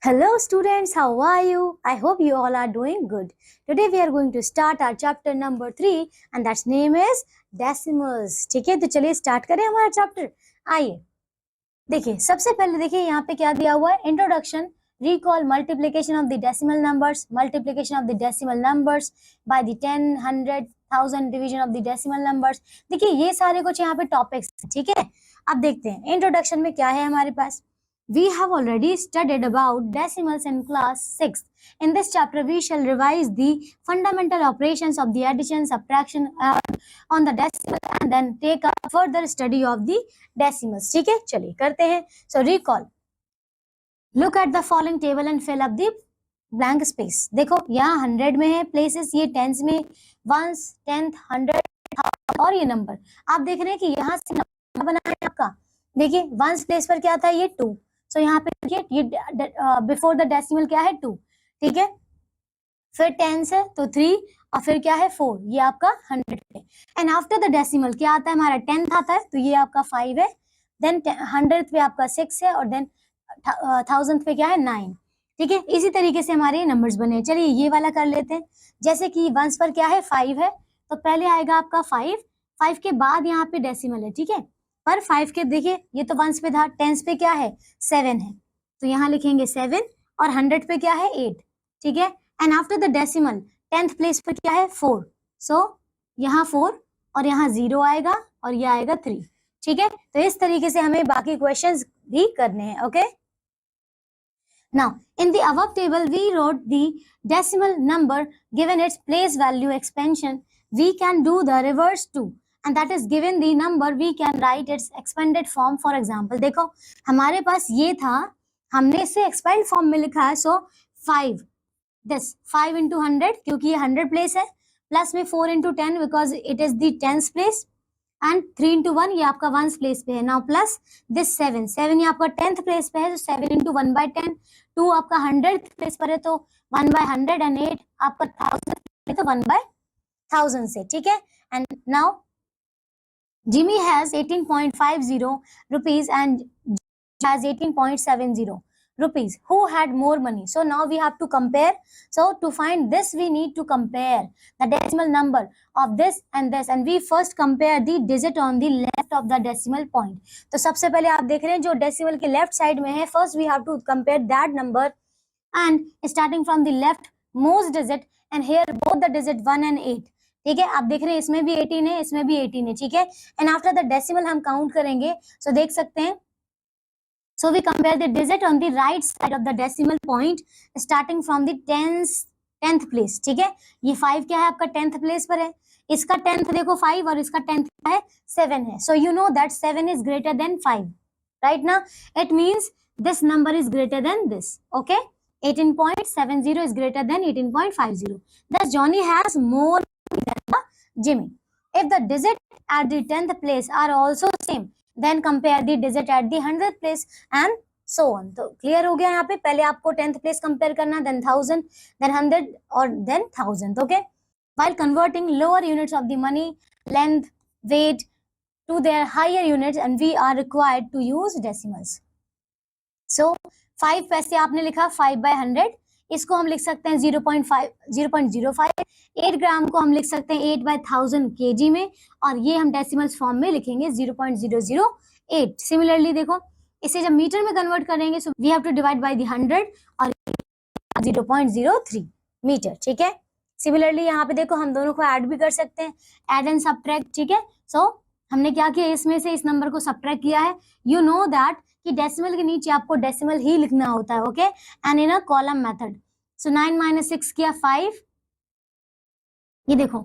Hello students, how are you? I hope you all are doing good. Today we are going to start our chapter number 3 and that's name is decimals. ठीक है, तो चलिए start करें हमारा chapter. आइए देखिए, सबसे पहले देखिए यहाँ पे क्या दिया हुआ है. Introduction, recall multiplication of the decimal numbers, multiplication of the decimal numbers by the 10, 100, 1000, division of the decimal numbers. देखिए ये सारे कुछ यहाँ पे टॉपिक्स, ठीक है. अब देखते हैं इंट्रोडक्शन में क्या है हमारे पास. We have already studied about decimals in class 6. In this chapter, we shall revise the fundamental operations of the addition, subtraction on the decimal and then take a further study of the decimals. ठीक है, चलिए करते हैं. So recall. Look at the following table and fill up the blank space. देखो यहाँ 100 में है places, ये tens में 1s, 10th, 100 और ये नंबर आप देख रहे हैं कि यहाँ से नंबर बना है आपका. देखिए 1s प्लेस पर क्या था, ये 2. सो यहाँ पे देखिए ये बिफोर द डेसिमल क्या है 2, ठीक है. फिर 10 है तो 3 और फिर क्या है 4, ये आपका 100 है. एंड आफ्टर द डेसिमल क्या आता है हमारा 10th आता है, तो ये आपका 5 है. देन 100th पे आपका 6 है और देन 1000th पे क्या है 9, ठीक है. इसी तरीके से हमारे नंबर्स बने. चलिए ये वाला कर लेते हैं. जैसे कि 1s पर क्या है 5 है, तो पहले आएगा आपका 5 के बाद यहाँ पे डेसिमल है, ठीक है. पर 5 के देखिए ये तो 1s पे था, 10s पे क्या है 7 है, तो यहाँ लिखेंगे 7 और 100 पे क्या है 8, ठीक है. And after the decimal 10th place पे क्या है 4, सो यहाँ 4 और यहाँ 0 आएगा और ये आएगा 3, ठीक है. तो इस तरीके से हमें बाकी क्वेश्चंस भी करने हैं. Okay, now in the above table we wrote the decimal number given its place value expansion. We can do the reverse too, and that is given the number we can write its expanded form. For example, देखो हमारे पास ये था, हमने इसे expand form में लिखा है. सो 5 this 5 into 100 क्योंकि ये 100 प्लेस है, प्लस में 4 into 10 because it is the 10th place, and 3 into 1 ये आपका 1st प्लेस पे है. नाउ प्लस दिस 7 ये आपका 10th प्लेस पे है, तो 7 into 1 by 10. 2 आपका 100th प्लेस पर है तो 1 by 100 एंड 8 आपका 1000 है तो 1 by 1000 से, ठीक है. And now Jimmy has 18.50 rupees and has 18.70 rupees. Who had more money? So now we have to compare. So to find this, we need to compare the decimal number of this and this. And we first compare the digit on the left of the decimal point. तो सबसे पहले आप देख रहे हैं जो decimal के left side में है. First we have to compare that number and starting from the left most digit and here both the digit 1 and 8. ठीक है, आप देख रहे हैं इसमें भी 18 है, इसमें भी 18 है, ठीक है. एंड आफ्टर द डेसिमल हम काउंट करेंगे. सो देख सकते हैं. So we compare the digit on the right side of the decimal point starting from the 10th place, ठीक है. ये 5 क्या है आपका 10th प्लेस पर है, इसका 10th देखो 5 और इसका 10th क्या है 7 है. So you know that 7 is greater than 5, right ना. It means this number is greater than this. Okay, 18.70 is greater than 18.50. Thus Johnny has more than Jimmy. If the digit at the 10th place are also same, then compare the digit at the 100th place and so on. तो clear हो गया यहाँ पे. पहले आपको 10th place compare करना, then 1000, then 100 और then 1000. Okay. While converting lower units of the money, length, weight to their higher units, and we are required to use decimals. So 5 पैसे आपने लिखा 5 by 100, इसको हम लिख सकते हैं 0.05. 8 ग्राम को हम लिख सकते हैं 8 by 1000 kg में, और ये हम डेसिमल्स फॉर्म में लिखेंगे 0.008. सिमिलरली देखो इसे जब मीटर में कन्वर्ट करेंगे so we have to divide by the 100 और 0.03 मीटर, ठीक है. सिमिलरली यहाँ पे देखो हम दोनों को ऐड भी कर सकते हैं, ऐड एंड सब्ट्रैक्ट, ठीक है. सो हमने क्या किया, इसमें से इस नंबर को सब्ट्रैक्ट किया है. यू नो दैट कि डेसिमल के नीचे आपको डेसिमल ही लिखना होता है. Okay, and in a column method. So 9 minus 6 किया 5. ये देखो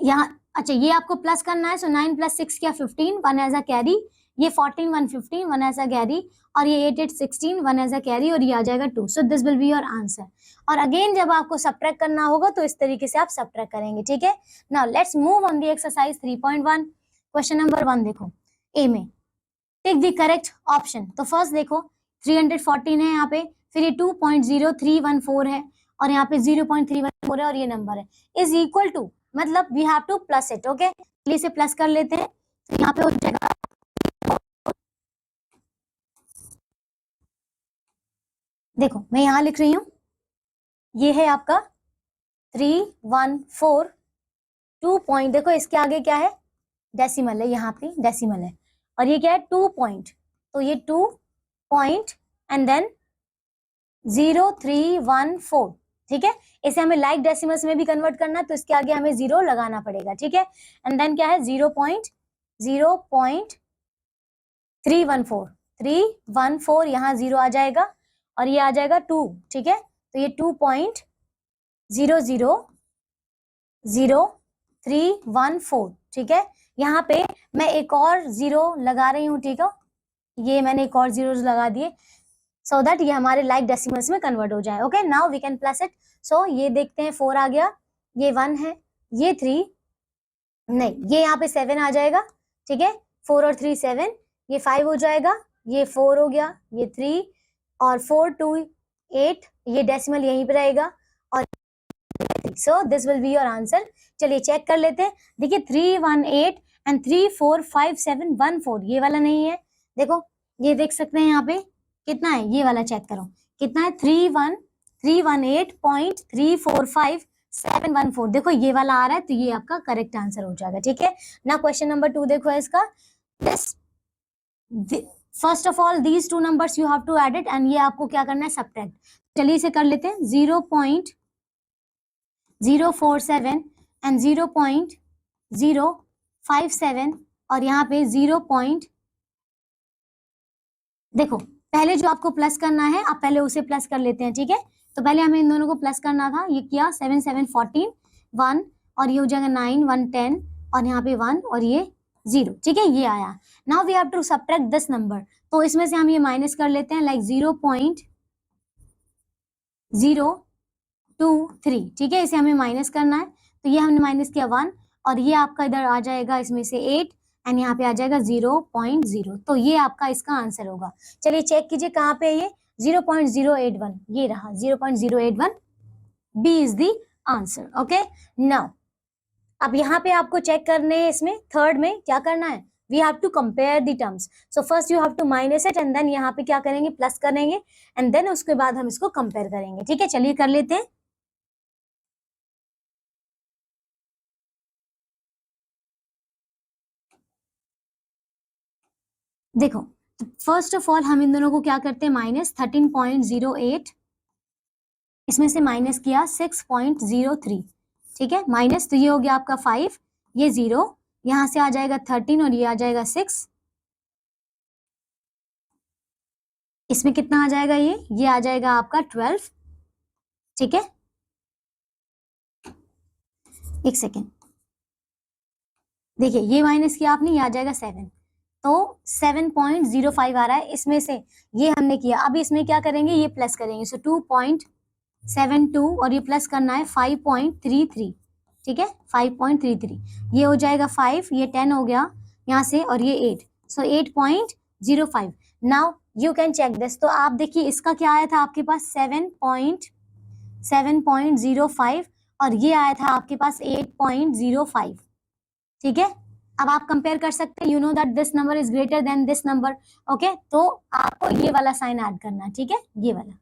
यहाँ, अच्छा ये आपको प्लस करना है. सो 9 plus 6 किया 15, 1 एज अ कैरी. ये 14 1 15, 1 एज अ कैरी. और ये 8 8 16, 1 एज अ कैरी. और ये आ जाएगा 2. सो this will be your answer. और अगेन जब आपको सब्ट्रैक्ट करना होगा तो इस तरीके से आप सब्ट्रैक्ट करेंगे, ठीक है. Now let's move on the exercise 3.1. Question number 1 देखो ए में, टेक द करेक्ट ऑप्शन. तो फर्स्ट देखो 314 है यहाँ पे, फिर ये 2.0314 है और यहाँ पे 0.314 है और ये नंबर है इज इक्वल टू, मतलब we have to plus it. Okay, इसे प्लस कर लेते हैं. तो यहाँ पे हो जाएगा देखो मैं यहाँ लिख रही हूँ, ये है आपका 314 2 पॉइंट, देखो इसके आगे क्या है, डेसिमल है, यहाँ पे डेसिमल है, और ये क्या है 2 पॉइंट, तो ये 2 पॉइंट एंड देन 0314, ठीक है। इसे हमें लाइक डेसिमल्स में भी कन्वर्ट करना है, तो इसके आगे हमें 0 लगाना पड़ेगा, ठीक है। एंड देन क्या है 0.314 यहाँ 0 आ जाएगा, और ये आ जाएगा 2, ठीक है। तो ये 2.0000314, ठीक है। यहाँ पे मैं एक और 0 लगा रही हूँ, ठीक है, ये मैंने एक और 0 लगा दिए, सो दैट ये हमारे लाइक डेसिमल्स में कन्वर्ट हो जाए। Okay, now we can plus it. So ये देखते हैं 4 आ गया, ये 1 है, ये 3 नहीं, ये यहाँ पे 7 आ जाएगा, ठीक है। 4 और 3 7, ये 5 हो जाएगा, ये 4 हो गया, ये 3 और 4 2 8, ये डेसिमल यहीं पे रहेगा, और सो this will be your answer. चलिए चेक कर लेते हैं। देखिए 318 एंड 345714, ये वाला नहीं है, देखो ये देख सकते हैं यहाँ पे कितना है, ये वाला चेक करो कितना है, 318.345,714, देखो ये वाला आ रहा है, तो ये आपका करेक्ट आंसर हो जाएगा, ठीक है ना। क्वेश्चन नंबर 2 देखो इसका, first of all these 2 numbers you have to add it, and ये आपको क्या करना है, सब्ट्रैक्ट। चलिए इसे कर लेते हैं, 0.047 एंड 0.057, और यहाँ पे 0. देखो पहले जो आपको प्लस करना है, आप पहले उसे प्लस कर लेते हैं, ठीक है। तो पहले हमें इन दोनों को प्लस करना था, ये किया 7 7 14 1, और ये हो जाएगा 9 1 10, और यहाँ पे 1 और ये 0, ठीक है, ये आया। Now we have to subtract this number, तो इसमें से हम ये माइनस कर लेते हैं, लाइक 0.023, ठीक है, इसे हमें माइनस करना है, तो ये हमने माइनस किया 1, और ये आपका इधर आ जाएगा इसमें से 8, एंड यहाँ पे आ जाएगा 0.0, तो ये आपका इसका आंसर होगा। चलिए चेक कीजिए कहाँ पे है ये, 0.081, ये रहा 0.081, B is the answer. Okay, now अब यहाँ पे आपको चेक करने हैं, इसमें थर्ड में क्या करना है, we have to compare the terms. So first you have to minus it, and then यहाँ पे क्या करेंगे, प्लस करेंगे, एंड देन उसके बाद हम इसको कंपेयर करेंगे, ठीक है। चलिए कर लेते हैं। देखो फर्स्ट ऑफ ऑल हम इन दोनों को क्या करते हैं, माइनस 13.08, इसमें से माइनस किया 6.03, ठीक है, माइनस, तो ये हो गया आपका 5, ये 0, यहाँ से आ जाएगा 13, और ये आ जाएगा 6, इसमें कितना आ जाएगा, ये आ जाएगा आपका 12, ठीक है। एक सेकेंड, देखिए ये माइनस किया आपने, ये आ जाएगा 7, तो 7.05 आ रहा है, इसमें से ये हमने किया, अब इसमें क्या करेंगे, ये प्लस करेंगे, सो 2.72, और ये प्लस करना है 5.33, ठीक है, 5.33, ये हो जाएगा 5, ये 10 हो गया यहाँ से, और ये 8, so 8.05। Now you can check this, तो आप देखिए इसका क्या आया था आपके पास, 7.05, और ये आया था आपके पास 8.05, ठीक है। अब आप कंपेयर कर सकते हैं, you know that this number is greater than this number, okay, तो आपको ये वाला साइन ऐड करना है, ठीक है, ये वाला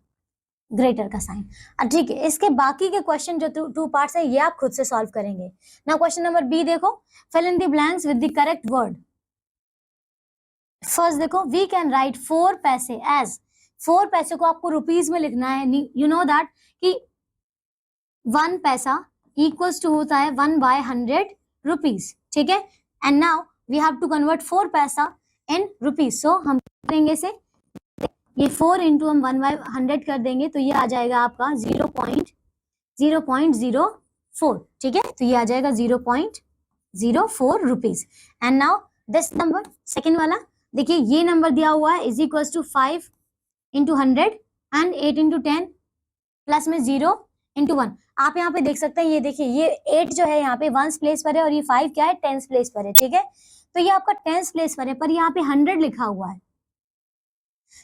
ग्रेटर का साइन, ठीक है। इसके बाकी के क्वेश्चन जो 2 पार्ट्स है, ये आप खुद से सॉल्व करेंगे। नाउ क्वेश्चन नंबर बी देखो, fill in the blanks with the correct word. First देखो, वी कैन राइट 4 पैसे एज, 4 पैसे को आपको रुपीज में लिखना है, यू नो दैट कि 1 पैसा इक्वल्स टू होता है 1/100 रुपीज, ठीक है। And now we have to convert 4 पैसा इन रुपीज, सो हम करेंगे इसे, ये 4 इंटू हम 1/100 कर देंगे, तो ये आ जाएगा आपका 0.04, ठीक है, तो ये आ जाएगा 0.04 rupees. And now this number second वाला, देखिए ये नंबर दिया हुआ है, is equal to 5 into 100 and 8 into 10 plus में 0 इंटू 1, आप यहाँ पे देख सकते हैं, ये देखिए ये 8 जो है यहाँ पे 1 प्लेस पर है, और ये 5 क्या है 10 प्लेस पर है, ठीक है, तो ये आपका 10 प्लेस पर है, पर यहाँ पे 100 लिखा हुआ है,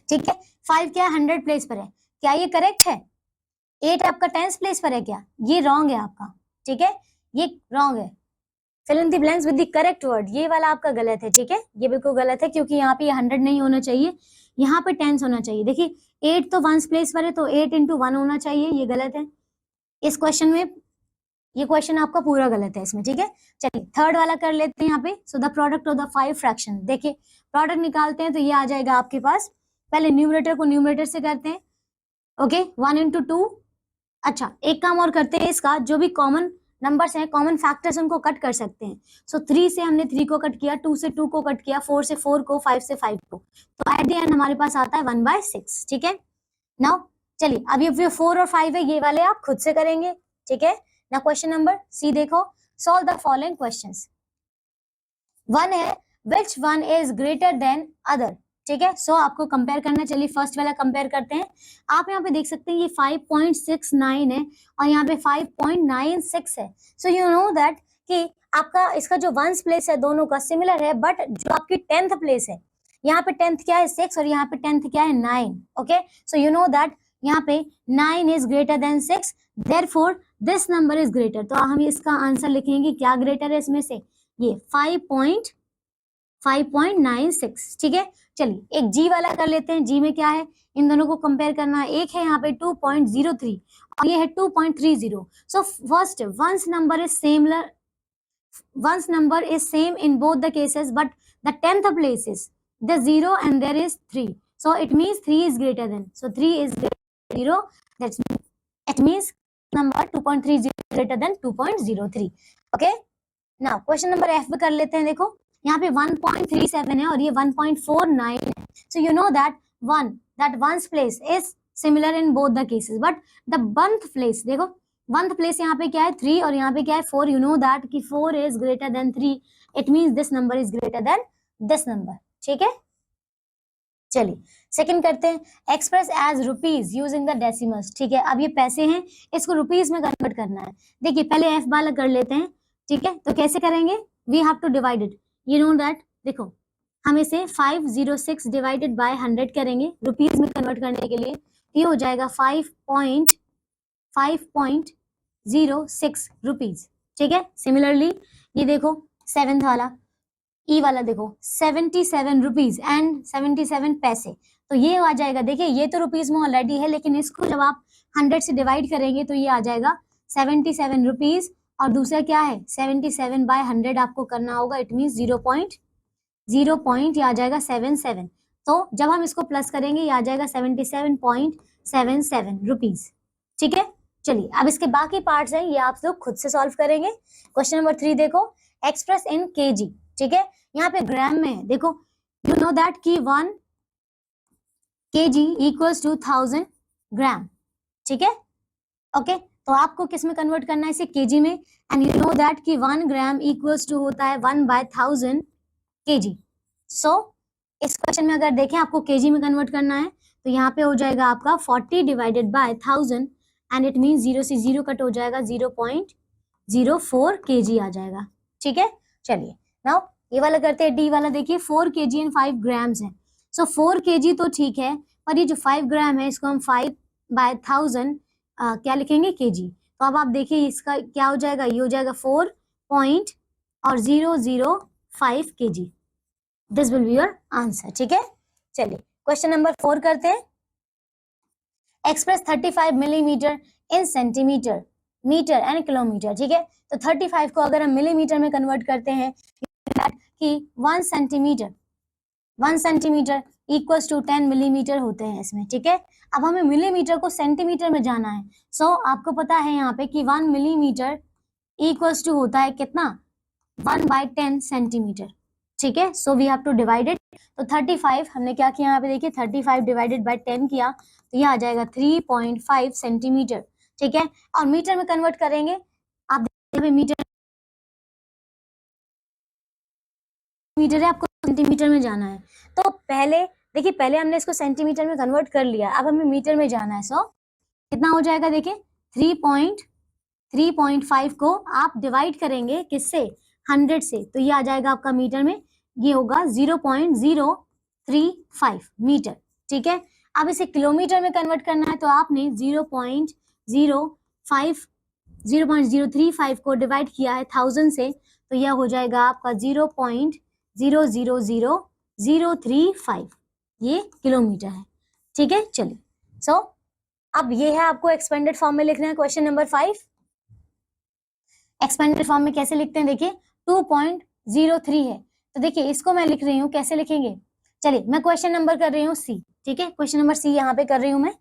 ठीक है। 5 क्या है 100 प्लेस पर है, क्या ये करेक्ट है, 8 आपका 10 प्लेस पर है क्या, ये रॉन्ग है आपका, ठीक है, ये रॉन्ग है। Fill in the blanks with the correct word, ये वाला आपका गलत है, ठीक है, ये बिल्कुल गलत है क्योंकि यहाँ पे 100 नहीं होना चाहिए, यहाँ पे टेंस होना चाहिए। देखिए 8 तो वंस प्लेस पर है तो 8 into 1 होना चाहिए, ये गलत है इस क्वेश्चन में, ये क्वेश्चन आपका पूरा गलत है इसमें, ठीक है। चलिए थर्ड वाला कर लेते हैं यहाँ पे। So the product of the 5 fraction, देखिए प्रोडक्ट निकालते हैं तो ये आ जाएगा आपके पास, पहले न्यूमरेटर को न्यूमरेटर से करते हैं, ओके 1 into 2। अच्छा एक काम और करते हैं, इसका जो भी कॉमन नंबर्स हैं, कॉमन फैक्टर्स, उनको कट कर सकते हैं। सो 3 से हमने 3 को कट किया, 2 से 2 को कट किया, 4 से 4 को, 5 से 5 को, तो एट द एंड हमारे पास आता है 1/6, ठीक है। नाउ चलिए अब ये 4 और 5 है, ये वाले आप खुद से करेंगे, ठीक है ना। क्वेश्चन नंबर सी देखो, सॉल्व द फॉलोइंग क्वेश्चंस। 1 है which one is greater then other, ठीक है। सो आपको कंपेयर करना, चलिए फर्स्ट वाला कंपेयर करते हैं। आप यहाँ पे देख सकते हैं ये 5.69 है और यहाँ पे 5.96 है। सो यू नो दैट कि आपका इसका जो वंस प्लेस है दोनों का सिमिलर है, बट जो आपकी 10th प्लेस है, यहाँ पे 10th क्या है 6 और यहाँ पे 10th क्या है 9, okay. So you know that यहाँ पे 9 is greater then 6, therefore this number is greater. तो हम इसका आंसर लिखेंगे, क्या ग्रेटर है इसमें से, ये 5.96, ठीक है। चलिए एक जी वाला कर लेते हैं। जी में क्या है, इन दोनों को कंपेयर करना है। एक है यहाँ पे 2.03 और ये है 2.30। So first ones number is similar, ones number is same in both the cases, but the 10th place is the 0 and there is 3, so it means 3 is greater than, so 3 is greater than 0, that's it means number 2.30 greater than 2.03, okay। now question number F पे कर लेते हैं। देखो यहाँ पे 1.37 है और ये 1.49 है, so you know that one's place is similar in both the cases, but the month place, देखो month place यहाँ पे क्या है 3 और यहाँ पे क्या है 4, you know that कि 4 is greater than 3, it means this number is greater than this number, ठीक है। चलिए सेकंड करते हैं, express as rupees using the decimals, ठीक है। अब ये पैसे हैं, इसको रुपीज में कन्वर्ट करना है। देखिए पहले एफ वाला कर लेते हैं, ठीक है। तो कैसे करेंगे, we have to divide it, you know that, देखो हम इसे 506 डिवाइडेड बाय 100 करेंगे रुपीज में कन्वर्ट करने के लिए, ये हो जाएगा 5.06 रुपीज, ठीक है। सिमिलरली ये देखो 7th वाला, ई वाला देखो 77 रुपीज एंड 77 पैसे, तो ये आ जाएगा, देखिए ये तो रुपीज में ऑलरेडी है, लेकिन इसको जब आप 100 से डिवाइड करेंगे तो ये आ जाएगा 77 रुपीज, और दूसरा क्या है 77 बाय 100 आपको करना होगा, इट मीन 0.0 ये आ जाएगा 77, तो जब हम इसको प्लस करेंगे ये आ जाएगा 77.77 रुपीज, ठीक है। चलिए अब इसके बाकी पार्ट्स हैं, ये आप लोग खुद से सॉल्व करेंगे। क्वेश्चन नंबर 3 देखो, एक्सप्रेस इन केजी, ठीक है। यहाँ पे ग्राम में है, देखो यू नो दैट कि 1 kg इक्वल्स टू 1000 ग्राम, ठीक है, ओके। तो आपको किस में कन्वर्ट करना है, इसे केजी में, एंड यू नो दैट कि 1 ग्राम इक्वल्स टू होता है 1/1000 kg। सो इस क्वेश्चन में अगर देखें आपको केजी में कन्वर्ट करना है तो यहाँ पे हो जाएगा आपका 40 divided by 1000 and it mean 0 से 0 कट हो जाएगा, 0.04 kg आ जाएगा, ठीक है। चलिए नाउ ये वाला करते हैं, डी वाला देखिए 4 kg एंड 5 ग्राम्स है। सो 4 kg तो ठीक है, पर ये जो 5 ग्राम है इसको हम 5/1000 क्या लिखेंगे kg। तो अब आप देखिए इसका क्या हो जाएगा, ये हो जाएगा 4.005 kg, this will be your answer, ठीक है। चलिए क्वेश्चन नंबर 4 करते हैं, express 35 millimetre in centimetre, metre and kilometre, ठीक है। तो 35 को अगर हम मिलीमीटर में कन्वर्ट करते हैं कि 1 सेंटीमीटर इक्वल्स टू 10 मिलीमीटर होते हैं इसमें, ठीक है। अब हमें मिलीमीटर को सेंटीमीटर में जाना है। सो आपको पता है यहाँ पे कि 1 मिलीमीटर इक्वल्स टू होता है कितना, 1/10 सेंटीमीटर, ठीक है। So we have to divide it. तो 35 हमने क्या किया यहाँ पे देखिए, 35 डिवाइडेड बाय 10 किया तो ये आ जाएगा 3.5 सेंटीमीटर, ठीक है। और मीटर में कन्वर्ट करेंगे, आप देखिए मीटर है, आपको सेंटीमीटर में जाना है। तो पहले देखिए, पहले हमने इसको सेंटीमीटर में कन्वर्ट कर लिया, अब हमें मीटर में जाना है। सो कितना हो जाएगा देखिए, 3.5 को आप डिवाइड करेंगे किससे, 100 से, तो ये आ जाएगा आपका मीटर में, ये होगा 0.035 मीटर, ठीक है। अब इसे किलोमीटर में कन्वर्ट करना है तो आपने 0.035 को डिवाइड किया है 1000 से, तो यह हो जाएगा आपका 0.000035, ये किलोमीटर है। ठीक है, चलिए। सो अब ये है आपको एक्सपेंडेड फॉर्म में लिखना है क्वेश्चन नंबर 5। एक्सपेंडेड फॉर्म में कैसे लिखते हैं, देखिए 2.03 है, तो देखिए इसको मैं लिख रही हूँ, कैसे लिखेंगे, चलिए मैं क्वेश्चन नंबर कर रही हूँ सी। ठीक है, क्वेश्चन नंबर सी यहाँ पे कर रही हूँ मैं।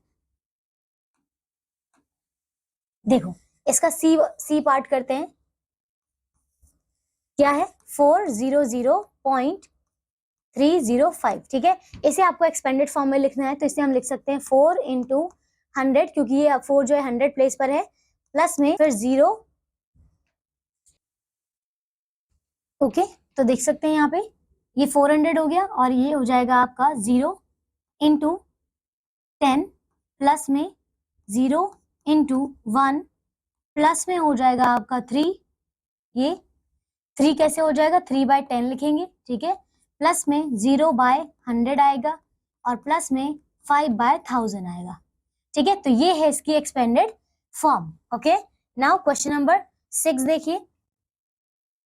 देखो इसका सी पार्ट करते हैं, क्या है 400.305। ठीक है, इसे आपको एक्सपेंडेड फॉर्म में लिखना है, तो इसे हम लिख सकते हैं 4 इंटू 100, क्योंकि ये 4 जो है 100 प्लेस पर है, प्लस में फिर 0। ओके, तो देख सकते हैं यहाँ पे ये 400 हो गया, और ये हो जाएगा आपका 0 इंटू 10 प्लस में 0 इंटू 1 प्लस में हो जाएगा आपका 3। ये 3 कैसे हो जाएगा, 3/10 लिखेंगे। ठीक है, प्लस में 0/100 आएगा, और प्लस में 5/1000 आएगा। ठीक है, तो ये है इसकी expanded form. Okay, now question number 6 देखिए,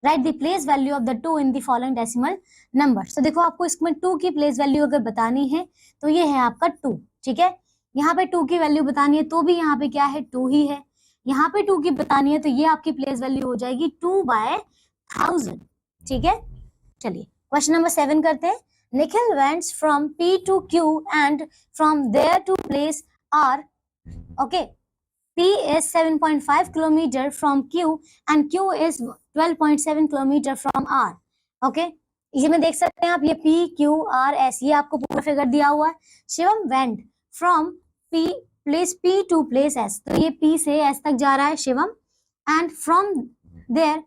right the place value of the 2 in the following decimal number. तो देखो आपको इसमें 2 की प्लेस वैल्यू अगर बतानी है तो ये है आपका 2। ठीक है, यहाँ पे 2 की वैल्यू बतानी है तो भी यहाँ पे क्या है, 2 ही है। यहाँ पे 2 की बतानी है तो ये आपकी प्लेस वैल्यू हो जाएगी 2/1000। ठीक है, चलिए क्वेश्चन नंबर 7 करते हैं। Nikhil went from P to Q and from there to place R. Okay, P is 7.5 kilometer from Q and Q is 12.7 kilometer from R. Okay, ये में देख सकते हैं आप, ये P Q R S, ये आपको पूरा फिगर दिया हुआ है। Shivam went from place P to place S, तो ये P से S तक जा रहा है Shivam, and from there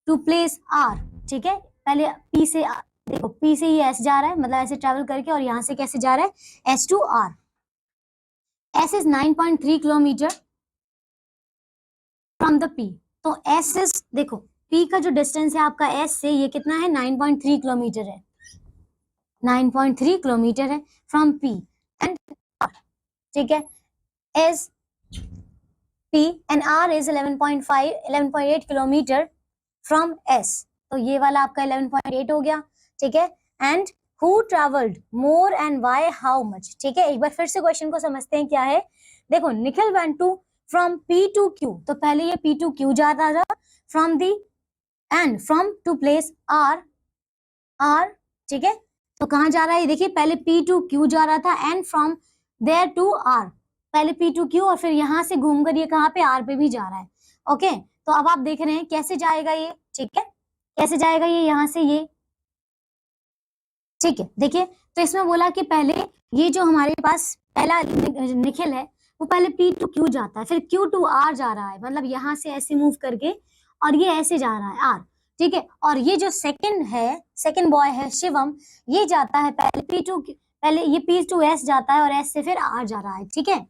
to place R। ठीक है, पहले P से देखो, P से ये S जा रहा है, मतलब ऐसे ट्रेवल करके, और यहाँ से कैसे जा रहा है, S to R। S is 9.3 kilometre from the P, तो S is, देखो P का जो डिस्टेंस है आपका S से, ये कितना है, 9.3 किलोमीटर है, 9.3 किलोमीटर है फ्रॉम P एंड R। ठीक है, is P and R is 11.8 kilometre from S, तो ये वाला आपका 11.8 हो गया। ठीक है, and who traveled more and why how much। ठीक है, एक बार फिर से क्वेश्चन को समझते हैं क्या है। देखो Nikhil went to from P to Q, तो पहले ये P to Q जाता था, from the and from to place R। ठीक है, तो कहाँ जा रहा है, देखिए पहले P to Q जा रहा था, and from there to R, पहले P to Q और फिर यहाँ से घूमकर ये कहाँ पे R पे भी जा रहा है। ओके, तो अब आप देख रहे हैं कैसे जाएगा ये। ठीक है, कैसे जाएगा ये, यहाँ से ये। ठीक है, देखिए तो इसमें बोला कि पहले ये जो हमारे पास पहला निखिल है, वो पहले P to Q जाता है, फिर Q to R जा रहा है, मतलब यहाँ से ऐसे मूव करके, और ये ऐसे जा रहा है R। ठीक है, और ये जो सेकंड बॉय है शिवम, ये जाता है पहले ये P to S जाता है, और S से फिर R जा रहा है। ठीक है,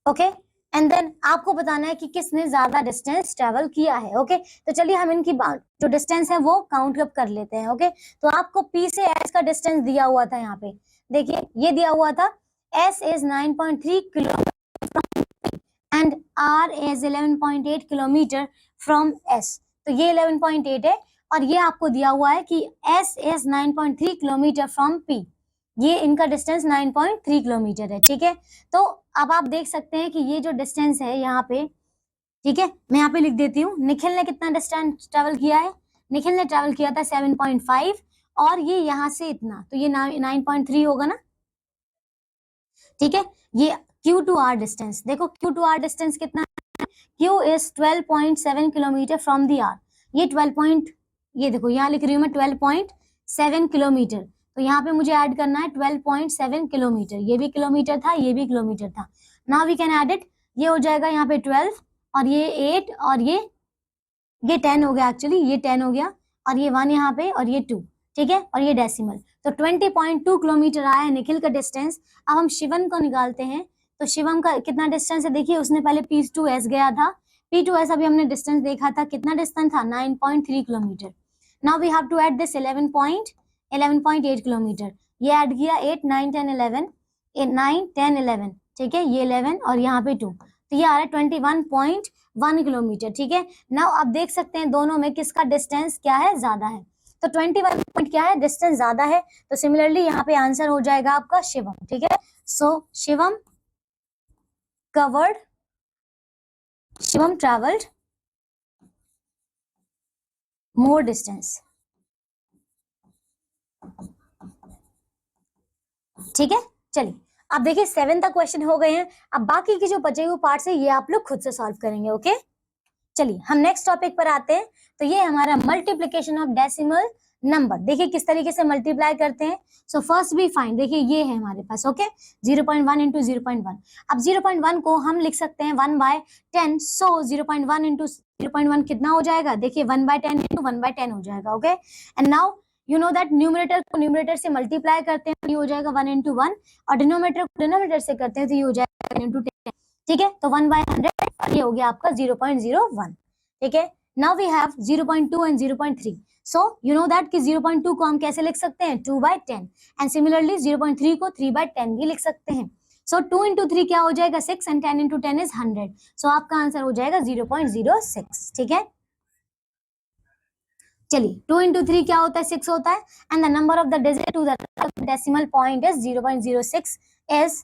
ओके, एंड देन आपको बताना है कि किसने ज्यादा डिस्टेंस ट्रेवल किया है। ओके, तो चलिए हम इनकी जो डिस्टेंस है वो काउंट अप कर लेते हैं। ओके, तो आपको P से S का डिस्टेंस दिया हुआ था, यहाँ पे देखिए ये दिया हुआ था, S is 9.3 kilometre and R is 11.8 kilometre from S, तो ये 11.8 है, और ये आपको दिया हुआ है कि S is 9.3 kilometre from P, ये इनका डिस्टेंस 9.3 किलोमीटर है। ठीक है, तो अब आप देख सकते हैं कि ये जो डिस्टेंस है यहाँ पे, ठीक है, मैं यहाँ पे लिख देती हूँ, निखिल ने कितना डिस्टेंस ट्रेवल किया है, निखिल ने ट्रेवल किया था 7.5, और ये यहाँ से इतना, तो ये 9.3 होगा ना। ठीक है, ये Q to R डिस्टेंस, देखो Q to R डिस्टेंस कितना है, Q is 12.7 kilometre from the R, ये 12 ये देखो यहाँ लिख रही हूँ मैं 12.7 किलोमीटर, तो यहाँ पे मुझे ऐड करना है 12.7 किलोमीटर, ये भी किलोमीटर था, ये भी किलोमीटर था। Now we can add it, ये हो जाएगा यहाँ पे 12, और ये 8, और ये 10 हो गया, एक्चुअली ये 10 हो गया, और ये 1 यहाँ पे, और ये 2। ठीक है, और ये डेसिमल, तो 20.2 किलोमीटर आया है निखिल का डिस्टेंस। अब हम शिवम को निकालते हैं, तो शिवम का कितना डिस्टेंस है, देखिए उसने पहले P to S गया था, P to S अभी हमने डिस्टेंस देखा था, कितना डिस्टेंस था, 9.3 kilometre. Now we have to add this 11.8 kilometre, ये ऐड किया 8, 9, 10, 11, 9, 10, 11, ठीक है, ये 11 और यहाँ पे 2, तो ये आ रहा है 21.1 किलोमीटर, ठीक है। नाउ आप देख सकते हैं दोनों में किसका डिस्टेंस क्या है, ज्यादा है। तो 21 पॉइंट क्या है, डिस्टेंस ज्यादा है। तो सिमिलरली यहाँ पे आंसर हो जाएगा आपका शिवम, ठीक है। सो शिवम ट्रेवल्ड मोर डिस्टेंस, ठीक है। चलिए अब देखिए 7 तक क्वेश्चन हो गए हैं। अब बाकी के जो बचे हुए पार्ट्स है ये आप लोग खुद से सॉल्व करेंगे, ओके। चलिए हम नेक्स्ट टॉपिक पर आते हैं। तो ये हमारा मल्टीप्लिकेशन ऑफ डेसिमल नंबर, देखिए किस तरीके से मल्टीप्लाई करते हैं। सो फर्स्ट वी फाइंड, देखिए ये है हमारे पास, ओके 0.1 इंटू 0.1। अब 0.1 को हम लिख सकते हैं 1/10। सो 0.1 इंटू 0.1 कितना हो जाएगा, देखिए 1/10 इंटू 1/10 हो जाएगा, okay. And now you know that numerator को न्यूमरेटर से मल्टीप्लाई करते हैं, ये हो जाएगा 1 इंटू 1, और डिनोमिनेटर को डिनोमिनेटर से करते हैं तो ये हो जाएगा 1 इंटू 10, ठीक है। तो 1/100 और ये हो गया आपका 0.01, ठीक है। Now we have 0.2 and 0.3। So you know that कि 0.2 को हम कैसे लिख सकते हैं, 2/10, एंड सिमिलरली 0.3 को 3/10 भी लिख सकते हैं। सो 2 इंटू 3 क्या हो जाएगा 6, एंड 10 इंटू 10 इज 100। सो आपका आंसर हो जाएगा 0.06, ठीक है। चलिए 2 इंटू 3 क्या होता है, 6 होता है, and the number of the digit to the decimal point is 0.06 is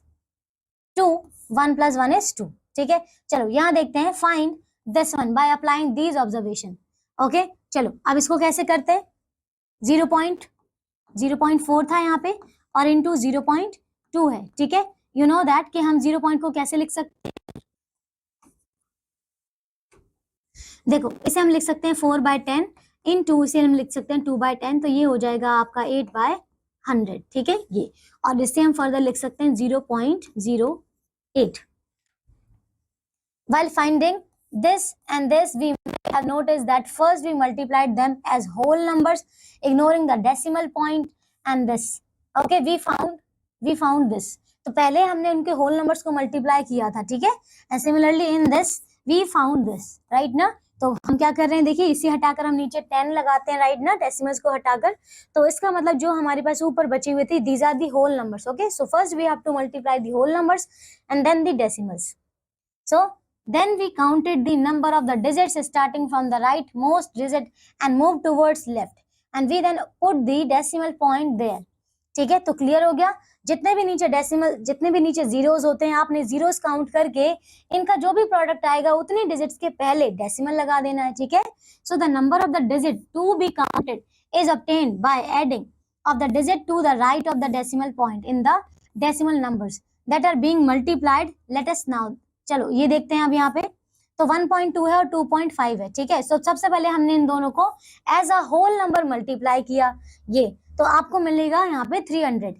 2, 1 + 1 is 2, ठीक है। चलो यहाँ देखते हैं, find this one by applying these observation, okay. चलो अब इसको कैसे करते हैं, 0.4 था यहाँ पे और इंटू 0.2 है, ठीक है। यू नो दैट कि हम 0 पॉइंट को कैसे लिख सकते हैं, देखो इसे हम लिख सकते हैं 4/10 इंटू इसे हम लिख सकते हैं 2/10, तो ये हो जाएगा आपका 8/100, ठीक है ये। और इससे हम फर्दर लिख सकते हैं 0.08। While finding this and this, we have noticed that first we multiplied them as whole numbers, ignoring the decimal point and this. Okay, we found this. तो पहले हमने उनके whole numbers को multiply किया था, ठीक है। And similarly in this we found this, right ना। तो हम क्या कर रहे हैं, देखिए इसे हटाकर हम नीचे 10 लगाते हैं, राइट ना, डेसिमल्स को हटाकर। तो इसका मतलब जो हमारे पास ऊपर बची हुई थी, these are the whole numbers, okay. So first we have to multiply the whole numbers and then the decimals. So then we counted the number of the digits starting from the rightmost digit and moved towards left, and we then put the decimal point there, ठीक है। तो clear हो गया, जितने भी नीचे zeros होते हैं, आपने जीरोस काउंट करके इनका जो भी प्रोडक्ट आएगा उतने डिजिट्स के पहले डेसिमल लगा देना है, ठीक है। So the number of the digit to be counted is obtained by adding of the digit to the right of the decimal point in the decimal numbers that are being multiplied. Let us now, चलो ये देखते हैं अब यहाँ पे। तो 1.2 है और 2.5 है, ठीक है। सो सबसे पहले हमने इन दोनों को as a whole number multiply किया, ये तो आपको मिलेगा यहाँ पे 300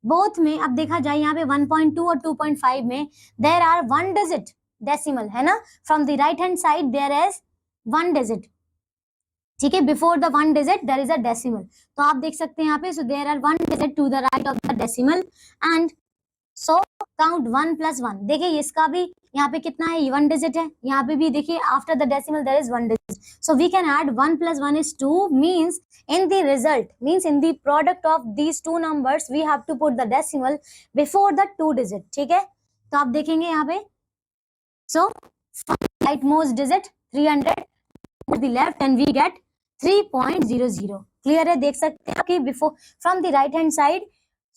बोथ में। अब देखा जाए यहाँ पे 1.2 और 2.5 में देयर आर 1 डिजिट डेसिमल, है ना। From the right hand side there is 1 digit, ठीक है। Before the 1 digit there is a decimal, तो आप देख सकते हैं यहाँ पे। So there are 1 digit to the right of the decimal and so count 1 + 1। देखिए इसका भी यहाँ पे कितना है, 1 डिजिट है। यहाँ पे भी देखिए after the decimal there is 1 digit, so we can add 1 + 1 is 2, means in the result, means in the product of these two numbers we have to put the decimal before the 2 digit, ठीक है। तो आप देखेंगे यहाँ पे, so from the rightmost digit 300 to the left and we get 3.00, clear है, देख सकते हैं कि before from the right hand side,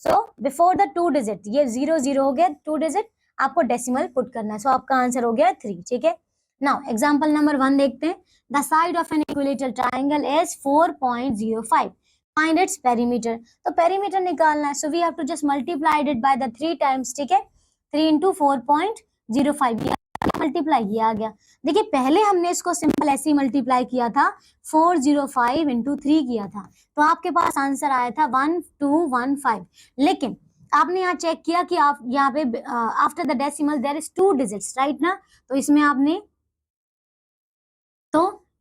so before the 2 digit, ये 00 हो गया 2 डिजिट, आपको डेसिमल पुट करना है। सो आपका आंसर हो गया 3, ठीक है। नाउ एग्जांपल नंबर 1 देखते हैं। The side of an equilateral triangle is 4.05, find its perimeter. तो पेरीमीटर निकालना है, so we have to just multiply it by the 3 times, ठीक है। 3 इंटू 4.05 मल्टीप्लाई किया गया। देखिए पहले हमने इसको सिंपल ऐसे ही मल्टीप्लाई किया था, 405 इंटू 3 किया था, तो आपके पास आंसर आया था 1215। लेकिन आपने यहाँ चेक किया कि आप यहाँ पे after the decimal there is 2 digits, right ना। तो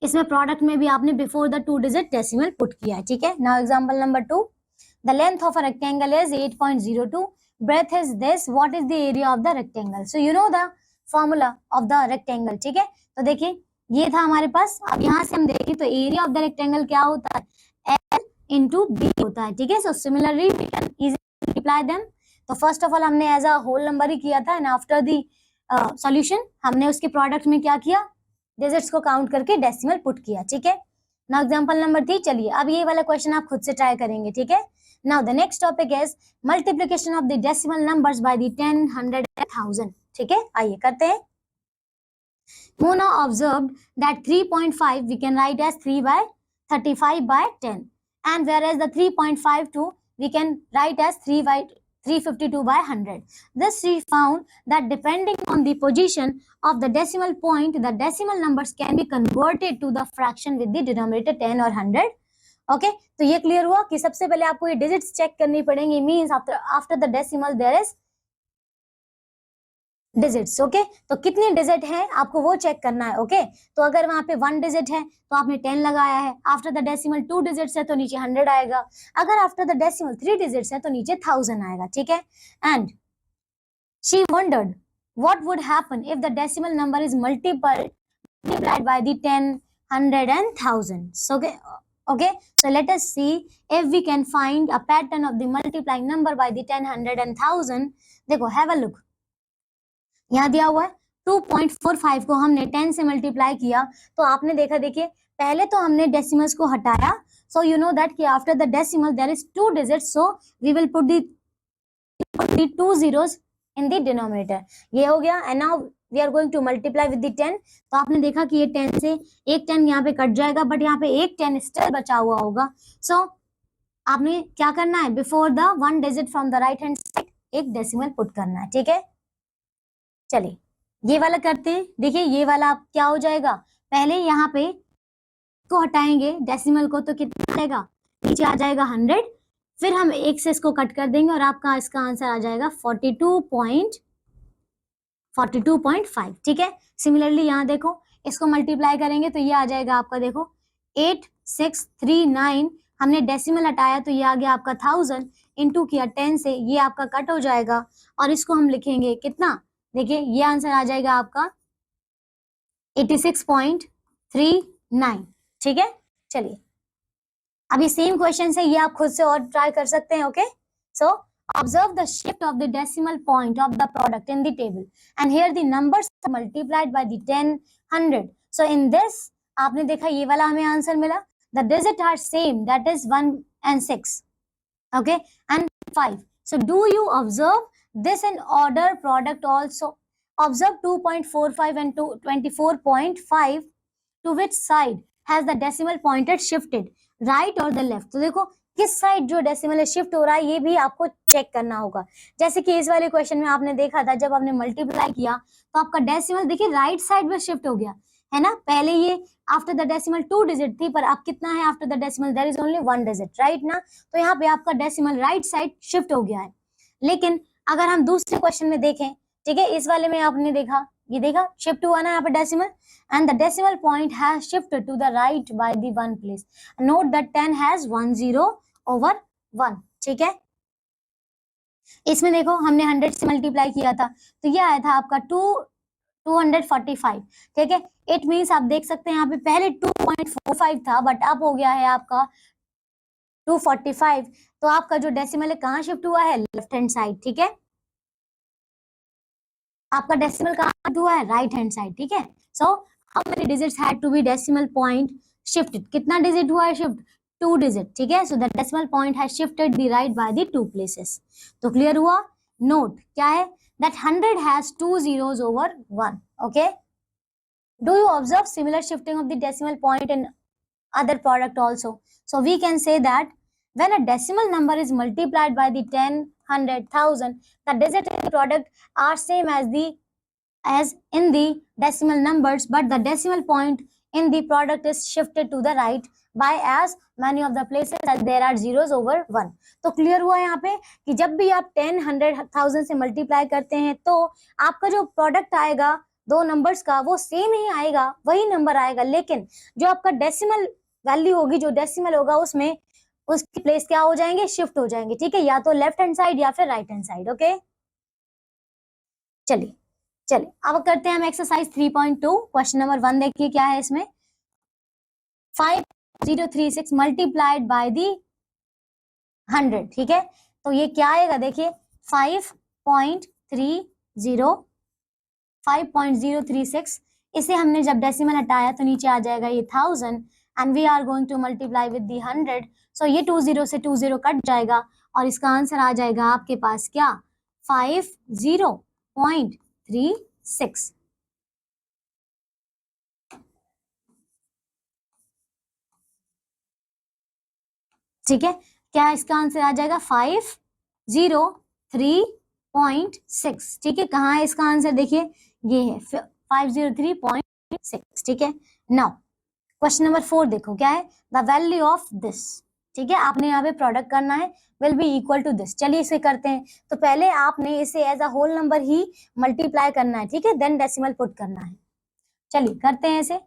इसमें प्रोडक्ट में भी आपने before the 2 digit decimal put किया है, ठीक है। Now example number 2, the length of a rectangle is 8.02, breadth is this, what is the area of the rectangle. So you know the formula of the rectangle, ठीक है। तो देखिए ये था हमारे पास। अब यहाँ से हम देखें तो एरिया ऑफ द रेक्टेंगल क्या होता है, L इंटू बी होता है, ठीक है। So similarly we can easily multiply them. तो फर्स्ट ऑफ ऑल हमने एज अ होल नंबर ही किया था, एंड आफ्टर दी सॉल्यूशन, हमने उसके प्रोडक्ट में क्या किया, डिजिट्स को काउंट करके डेसिमल पुट किया, ठीक है। नाउ एग्जांपल नंबर 3, चलिए अब ये वाला क्वेश्चन आप खुद से ट्राई करेंगे, ठीक है। Now the next topic is multiplication of the decimal numbers by the 10, 100 and 1000, ठीक है। आइए करते हैं। Mona observed that 3.5 we can write as 3 by 35 by 10, and whereas the 3.52 we can write as 3 by 352 by 100. Thus she found that depending on the position of the decimal point, the decimal numbers can be converted to the fraction with the denominator 10 or 100. Okay तो ये clear हुआ कि सबसे पहले आपको ये digits check करनी पड़ेंगी, means after the decimal there is digits, okay. तो कितनी डिजिट है आपको वो चेक करना है, ओके। तो अगर वहां पे 1 डिजिट है तो आपने 10 लगाया है, आफ्टर द डेसिमल 2 डिजिट्स है तो नीचे 100 आएगा, अगर आफ्टर द डेसिमल 3 डिजिट्स है तो नीचे 1000 आएगा, ठीक है। And she wondered what would happen if the decimal number is multiplied by the 10, 100 and 1000. Okay, so let us see if we can find a pattern of the multiplying number by the 10, 100 and 1000. देखो, have a look. यहाँ दिया हुआ है 2.45 को हमने 10 से multiply किया, तो आपने देखा, देखिए पहले तो हमने डेसिमल्स को हटाया, सो यू नो दैट कि after the decimal there is 2 digits, so we will put the 2 zeros in the denominator. ये हो गया, and now we are going to multiply with the 10। तो आपने देखा कि ये 10 से एक 10 यहाँ पे कट जाएगा, बट यहाँ पे एक 10 स्टिल बचा हुआ होगा। सो आपने क्या करना है, before the 1 digit from the right hand side एक डेसिमल पुट करना है, ठीक है। चलिए ये वाला करते हैं। देखिए ये वाला आप क्या हो जाएगा, पहले यहाँ पे को हटाएंगे डेसिमल को, तो कितना आएगा, नीचे आ जाएगा 100, फिर हम एक से इसको कट कर देंगे और आपका इसका आंसर आ जाएगा 42.5, ठीक है। सिमिलरली यहाँ देखो, इसको मल्टीप्लाई करेंगे तो ये आ जाएगा आपका, देखो 8639, हमने डेसिमल हटाया तो ये आ गया आपका 1000, इंटू किया 10 से, ये आपका कट हो जाएगा और इसको हम लिखेंगे कितना, देखिए ये आंसर आ जाएगा आपका 86.39, ठीक है। चलिए अभी सेम क्वेश्चन है, ये आप खुद से और ट्राई कर सकते हैं, okay. So observe the shift of the decimal point of the product in the table, and here the numbers are multiplied by the 10, 100. So in this आपने देखा ये वाला हमें आंसर मिला, the digits are same, that is 1 and 6, okay, and 5. So do you observe this in order product also? Observe 2.45 and 24.5, to which side has the decimal pointer shifted, right or the left? तो देखो किस side जो decimal है shift हो रहा है, ये भी आपको चेक करना होगा। जैसे कि इस वाले क्वेश्चन में आपने देखा था, जब आपने मल्टीप्लाई किया तो आपका डेसिमल देखिए राइट साइड में शिफ्ट हो गया है ना। पहले ये आफ्टर द डेसिमल 2 डिजिट थी, पर अब कितना है, after the decimal there is only 1 digit, right ना। तो यहाँ पे आपका डेसिमल राइट साइड शिफ्ट हो गया है। लेकिन अगर हम दूसरे क्वेश्चन में देखें, ठीक है, इस वाले में आपने देखा, ये देखा शिफ्ट हुआ ना यहाँ पे decimal, and the decimal point has shifted to the right by the 1 place. Note that 10 has 1 0 over 1, ठीक है। इसमें देखो हमने 100 से मल्टीप्लाई किया था तो ये आया था आपका 245, ठीक है। इट मीन्स आप देख सकते हैं यहाँ पे पहले 2.45 था, बट अब हो गया है आपका 245। तो आपका जो डेसिमल है कहाँ शिफ्ट हुआ है, लेफ्ट हैंड साइड, ठीक है। आपका डेसिमल कहाँ शिफ्ट हुआ है, राइट हैंड साइड, ठीक है। So how many digits had to be decimal point shifted, कितना डिजिट हुआ है शिफ्ट, 2 डिजिट, ठीक है। So the decimal point has shifted the right by the 2 places. तो क्लियर हुआ। नोट क्या है, that 100 has 2 zeros over 1, okay. Do you observe similar shifting of the decimal point in other product also? So we can say that when a decimal number is multiplied by the 10, 100, 1000, the digits in the product are same as in the decimal numbers, but the decimal point in the product is shifted to the right by as many of the places as there are zeros over 1. तो clear हुआ यहाँ पे कि जब भी आप 10, 100, 1000 से multiply करते हैं तो आपका जो प्रोडक्ट आएगा दो नंबर्स का वो सेम ही आएगा, वही नंबर आएगा, लेकिन जो आपका डेसिमल वैल्यू होगी, जो डेसिमल होगा उसमें उसकी प्लेस क्या हो जाएंगे, शिफ्ट हो जाएंगे, ठीक है, या तो लेफ्ट हैंड साइड या फिर राइट हैंड साइड, ओके। चलिए अब करते हैं हम एक्सरसाइज 3.2। क्वेश्चन नंबर 1 देखिए क्या है इसमें, 5036 मल्टीप्लाइड बाय दी 100, ठीक है। तो ये क्या आएगा, देखिए 5.30 5.036, इसे हमने जब डेसिमल हटाया तो नीचे आ जाएगा ये 1000 and we are going to multiply with the 100, सो ये 20 से 20 कट जाएगा और इसका आंसर आ जाएगा आपके पास क्या 50.36। ठीक है, क्या इसका आंसर आ जाएगा 503.6। ठीक है, कहाँ है इसका आंसर, देखिए ये है 503.6। ठीक है, नाउ क्वेश्चन नंबर 4 देखो क्या है, द वैल्यू ऑफ दिस। ठीक है, आपने यहाँ पे प्रोडक्ट करना है, will be equal to this. चलिए इसे करते हैं, तो पहले आपने इसे एज अ होल नंबर ही मल्टीप्लाई करना है, ठीक है, देन डेसिमल पुट करना है। चलिए करते हैं इसे।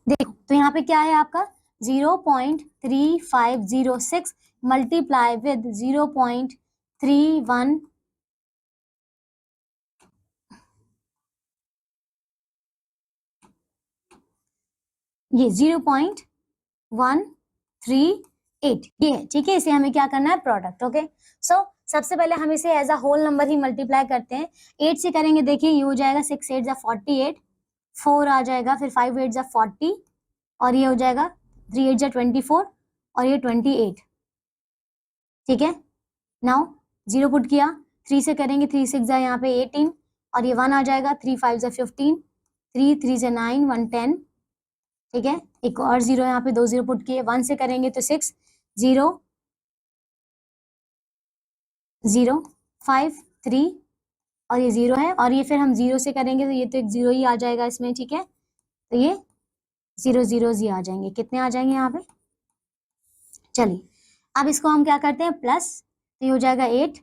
देखो तो यहाँ पे क्या है आपका 0.3506 मल्टीप्लाई विद 0.31, ये 0.138 ये है। ठीक है, इसे हमें क्या करना है, प्रोडक्ट। ओके, सो सबसे पहले हम इसे एज अ होल नंबर ही मल्टीप्लाई करते हैं। 8 से करेंगे, देखिए ये हो जाएगा 6 8 जा 48, 4 आ जाएगा, फिर 5 8 जा 40 और ये हो जाएगा 3 8 जा 24 और ये 28। ठीक है, नाउ 0 पुट किया, 3 से करेंगे, 3 6 जा यहाँ पे 18 और ये 1 आ जाएगा, 3 5 जा 15, 3 3 जा 9, 1 10। ठीक है, एक और 0 यहाँ पे 2 0 पुट किए, 1 से करेंगे तो 6 0 0 5 3 और ये 0 है और ये फिर हम 0 से करेंगे तो ये तो एक 0 ही आ जाएगा इसमें। ठीक है, तो ये 0 0 आ जाएंगे, कितने आ जाएंगे यहाँ पे। चलिए अब इसको हम क्या करते हैं, प्लस, तो ये हो जाएगा 8,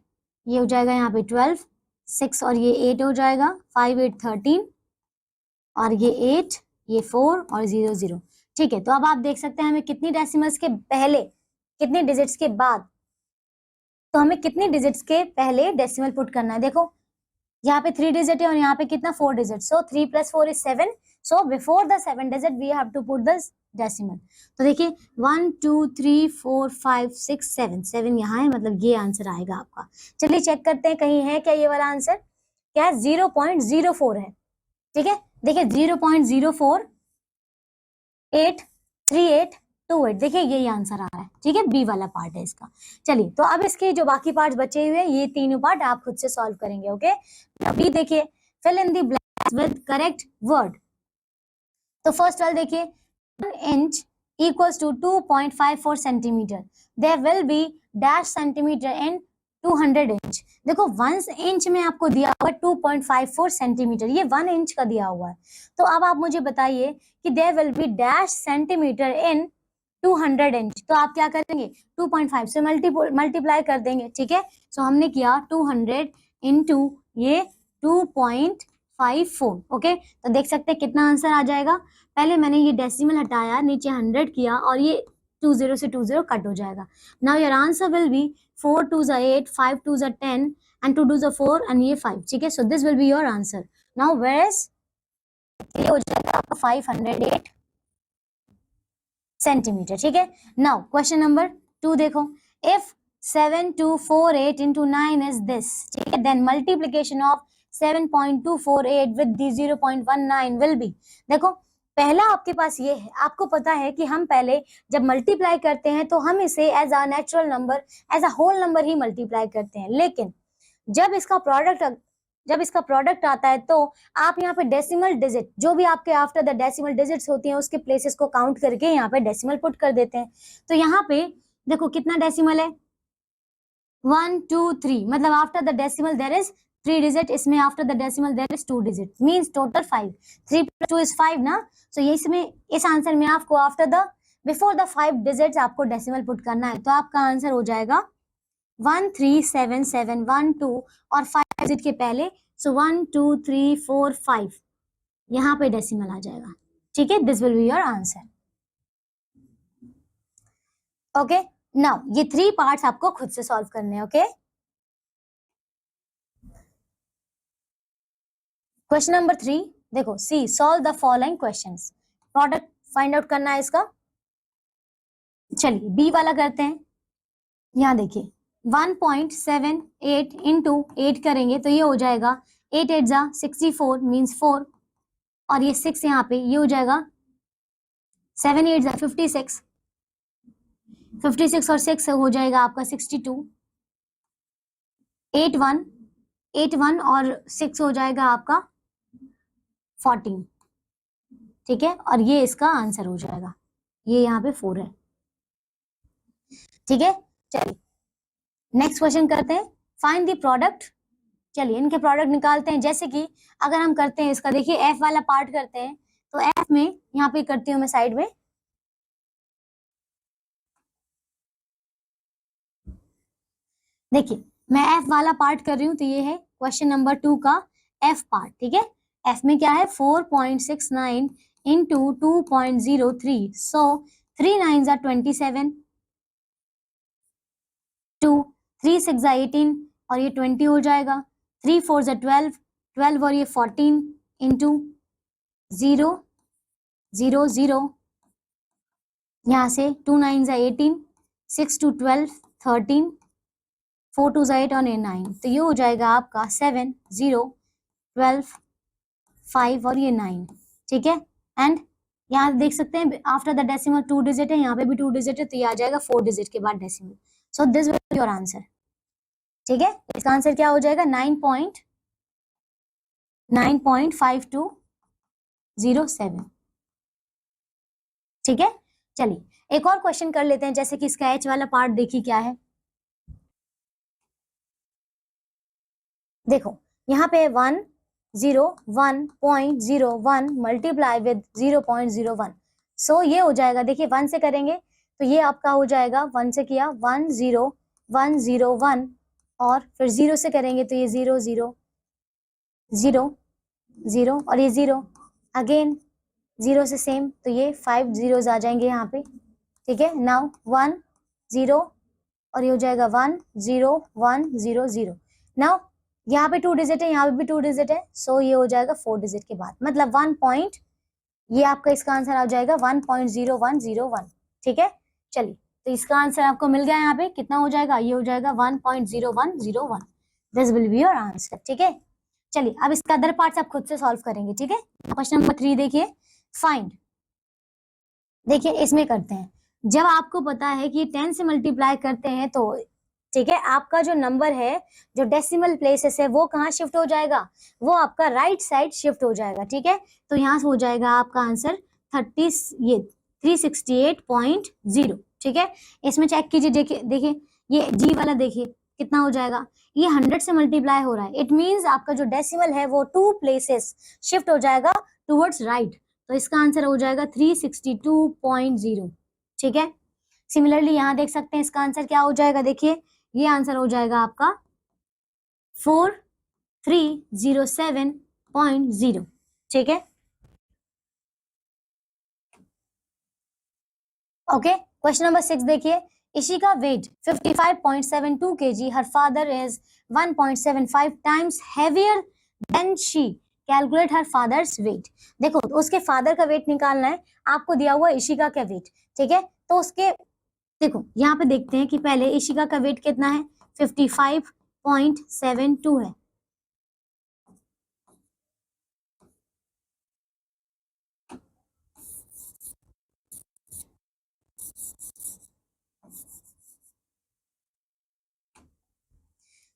ये हो जाएगा यहाँ पे 12, 6 और ये 8 हो जाएगा, 5 8 13 और ये 8, ये 4 और 0 0। ठीक है, तो अब आप देख सकते हैं हमें कितनी डेसिमल्स के पहले, कितने डिजिट्स के बाद, तो हमें कितने डिजिट्स के पहले डेसिमल पुट करना है। देखो यहाँ पे 3 डिजिट है और यहाँ पे कितना 4 digit, so 3 + 4 = 7, so before the 7 digit we have to put the decimal. तो देखिए 1 2 3 4 5 6 7, 7 यहाँ है, मतलब ये आंसर आएगा आपका। चलिए चेक करते हैं कहीं है क्या ये वाला आंसर, क्या है 0.04 है। ठीक है, देखिए 0.0483828, देखिए यही आंसर आ रहा है। ठीक है, बी वाला पार्ट है इसका। चलिए तो अब इसके जो बाकी पार्ट बचे हुए हैं ये तीनों पार्ट आप खुद से सॉल्व करेंगे। ओके, बी देखिए, fill in the blanks with correct word. तो फर्स्ट वाला देखिए 1 inch equals to 2.54 centimetre, there will be dash centimetre in 200 inch. देखो 1 इंच में आपको दिया हुआ 2.54 सेंटीमीटर, ये 1 इंच का दिया हुआ है। तो अब आप मुझे बताइए कि there will be dash centimetre in 200 inch, तो आप क्या करेंगे 2.5 से मल्टीप्लाई कर देंगे। ठीक है, सो हमने किया 200 इंटू ये 2.54। ओके, तो देख सकते हैं कितना आंसर आ जाएगा। पहले मैंने ये डेसिमल हटाया, नीचे 100 किया और ये 20 से 20 कट हो जाएगा। Now your answer will be 4 2 = 8, 5 2 = 10 and 2 2 = 4 and ये 5। ठीक है, so this will be your answer. Now where is ये हो जाएगा आपका 508 सेंटीमीटर। ठीक है, नाउ क्वेश्चन नंबर 2 देखो, इफ 7248 into 9 is this, ठीक है, then multiplication of 7.248 with the 0.19 will be। देखो पहला आपके पास ये है, आपको पता है कि हम पहले जब मल्टीप्लाई करते हैं तो हम इसे as a natural number, as a whole number ही मल्टीप्लाई करते हैं, लेकिन जब इसका प्रोडक्ट आता है तो आप यहाँ पे डेसिमल डिजिट, जो भी आपके आफ्टर द डेसिमल डिजिट्स होती हैं उसके प्लेसेस को काउंट करके यहाँ पे डेसिमल पुट कर देते हैं। तो यहाँ पे देखो कितना डेसिमल है 1 2 3, मतलब after the decimal there is 3 digit, इसमें after the decimal there is 2 digit, means total 5। 3 + 2 = 5 ना, सो ये इसमें इस आंसर में आपको after the before the 5 digits आपको डेसिमल पुट करना है। तो आपका आंसर हो जाएगा 137712 और 5 डिजिट के पहले, सो 1 2 3 4 5 यहाँ पे डेसिमल आ जाएगा। ठीक है, this will be your answer. Okay, now ये 3 पार्ट्स आपको खुद से सॉल्व करने हैं। ओके, क्वेश्चन नंबर 3 देखो, see solve the following questions. Product find out करना है इसका। चलिए बी वाला करते हैं। यहाँ देखिए 1.78 इंटू 8 करेंगे तो ये हो जाएगा 8 8 जा 64 मीन्स 4, और ये 6 यहाँ पे ये हो जाएगा 7 8 जा 56, 56 और 6 हो जाएगा आपका 62, 8 1 8 1 और 6 हो जाएगा आपका 14, ठीक है, और ये इसका आंसर हो जाएगा, ये यहाँ पे 4 है, ठीक है। चलिए नेक्स्ट क्वेश्चन करते हैं, फाइंड द प्रोडक्ट। चलिए इनके प्रोडक्ट निकालते हैं, जैसे कि अगर हम करते हैं इसका, देखिए एफ वाला पार्ट करते हैं, तो एफ में यहाँ पे करती हूँ मैं साइड में, देखिए मैं एफ वाला पार्ट कर रही हूँ, तो ये है क्वेश्चन नंबर 2 का एफ पार्ट, ठीक है। एफ में क्या है 4.69 इंटू 2.03, सो 3 9 जा 27, 2 3 6 जा 18 और ये 20 हो जाएगा, 3 4 जा 12, 12 और ये 14 इंटू 0 0 0, यहाँ से 2 9 जा 18, 6 2 12 13, 4 2 8 और 9, तो ये हो जाएगा आपका 7 0 12 5 और ये 9, ठीक है। एंड यहाँ देख सकते हैं आफ्टर द डेसिमल 2 डिजिट है, यहाँ पे भी 2 डिजिट है, तो ये आ जाएगा 4 डिजिट के बाद decimal, so this will be your answer, ठीक है। इसका आंसर क्या हो जाएगा 9.5207, ठीक है। चलिए एक और क्वेश्चन कर लेते हैं, जैसे कि इसका एच वाला पार्ट देखिए क्या है, देखो यहाँ पे 101.01 मल्टीप्लाई विद 0.01, सो ये हो जाएगा, देखिए 1 से करेंगे तो ये आपका हो जाएगा, 1 से किया 10101 और फिर 0 से करेंगे तो ये 0 0 0 0 और ये 0 अगेन 0 से सेम, तो ये 5 zeros आ जाएंगे यहाँ पे, ठीक है। नाउ 1 0 और ये हो जाएगा 1 0 1 0 0, नाउ यहाँ पे 2 डिजिट है, यहाँ पे भी 2 डिजिट है, सो ये हो जाएगा 4 डिजिट के बाद, मतलब 1 पॉइंट, ये आपका इसका आंसर आ जाएगा 1.0101, ठीक है। चलिए तो इसका आंसर आपको मिल गया, यहाँ पे कितना हो जाएगा, ये हो जाएगा 1.0101, this will be your answer, ठीक है। चलिए अब इसका अदर पार्ट्स आप खुद से सॉल्व करेंगे, ठीक है। क्वेश्चन नंबर 3 देखिए, फाइंड, देखिए इसमें करते हैं, जब आपको पता है कि 10 से मल्टीप्लाई करते हैं तो ठीक है, आपका जो नंबर है, जो डेसिमल प्लेसेस है, वो कहाँ शिफ्ट हो जाएगा, वो आपका राइट साइड शिफ्ट हो जाएगा, ठीक है। तो यहाँ से हो जाएगा आपका आंसर 368.0, ठीक है। इसमें चेक कीजिए, देखिए ये जी वाला देखिए कितना हो जाएगा, ये 100 से मल्टीप्लाई हो रहा है, इट मींस आपका जो डेसिमल है वो 2 प्लेसेस शिफ्ट हो जाएगा टुवर्ड्स राइट, तो इसका आंसर हो जाएगा 362.0, ठीक है। सिमिलरली यहाँ देख सकते हैं इसका आंसर क्या हो जाएगा, देखिए ये आंसर हो जाएगा आपका 4307.0, ठीक है। ओके क्वेश्चन नंबर 6 देखिए, Ishika wait 55.72 kg, her father is 1.75 times heavier than she, calculate her father's weight. देखो तो उसके फादर का वेट निकालना है, आपको दिया हुआ इशिका का वेट, ठीक है। तो उसके देखो यहाँ पे देखते हैं कि पहले इशिका का वेट कितना है, 55.72 है,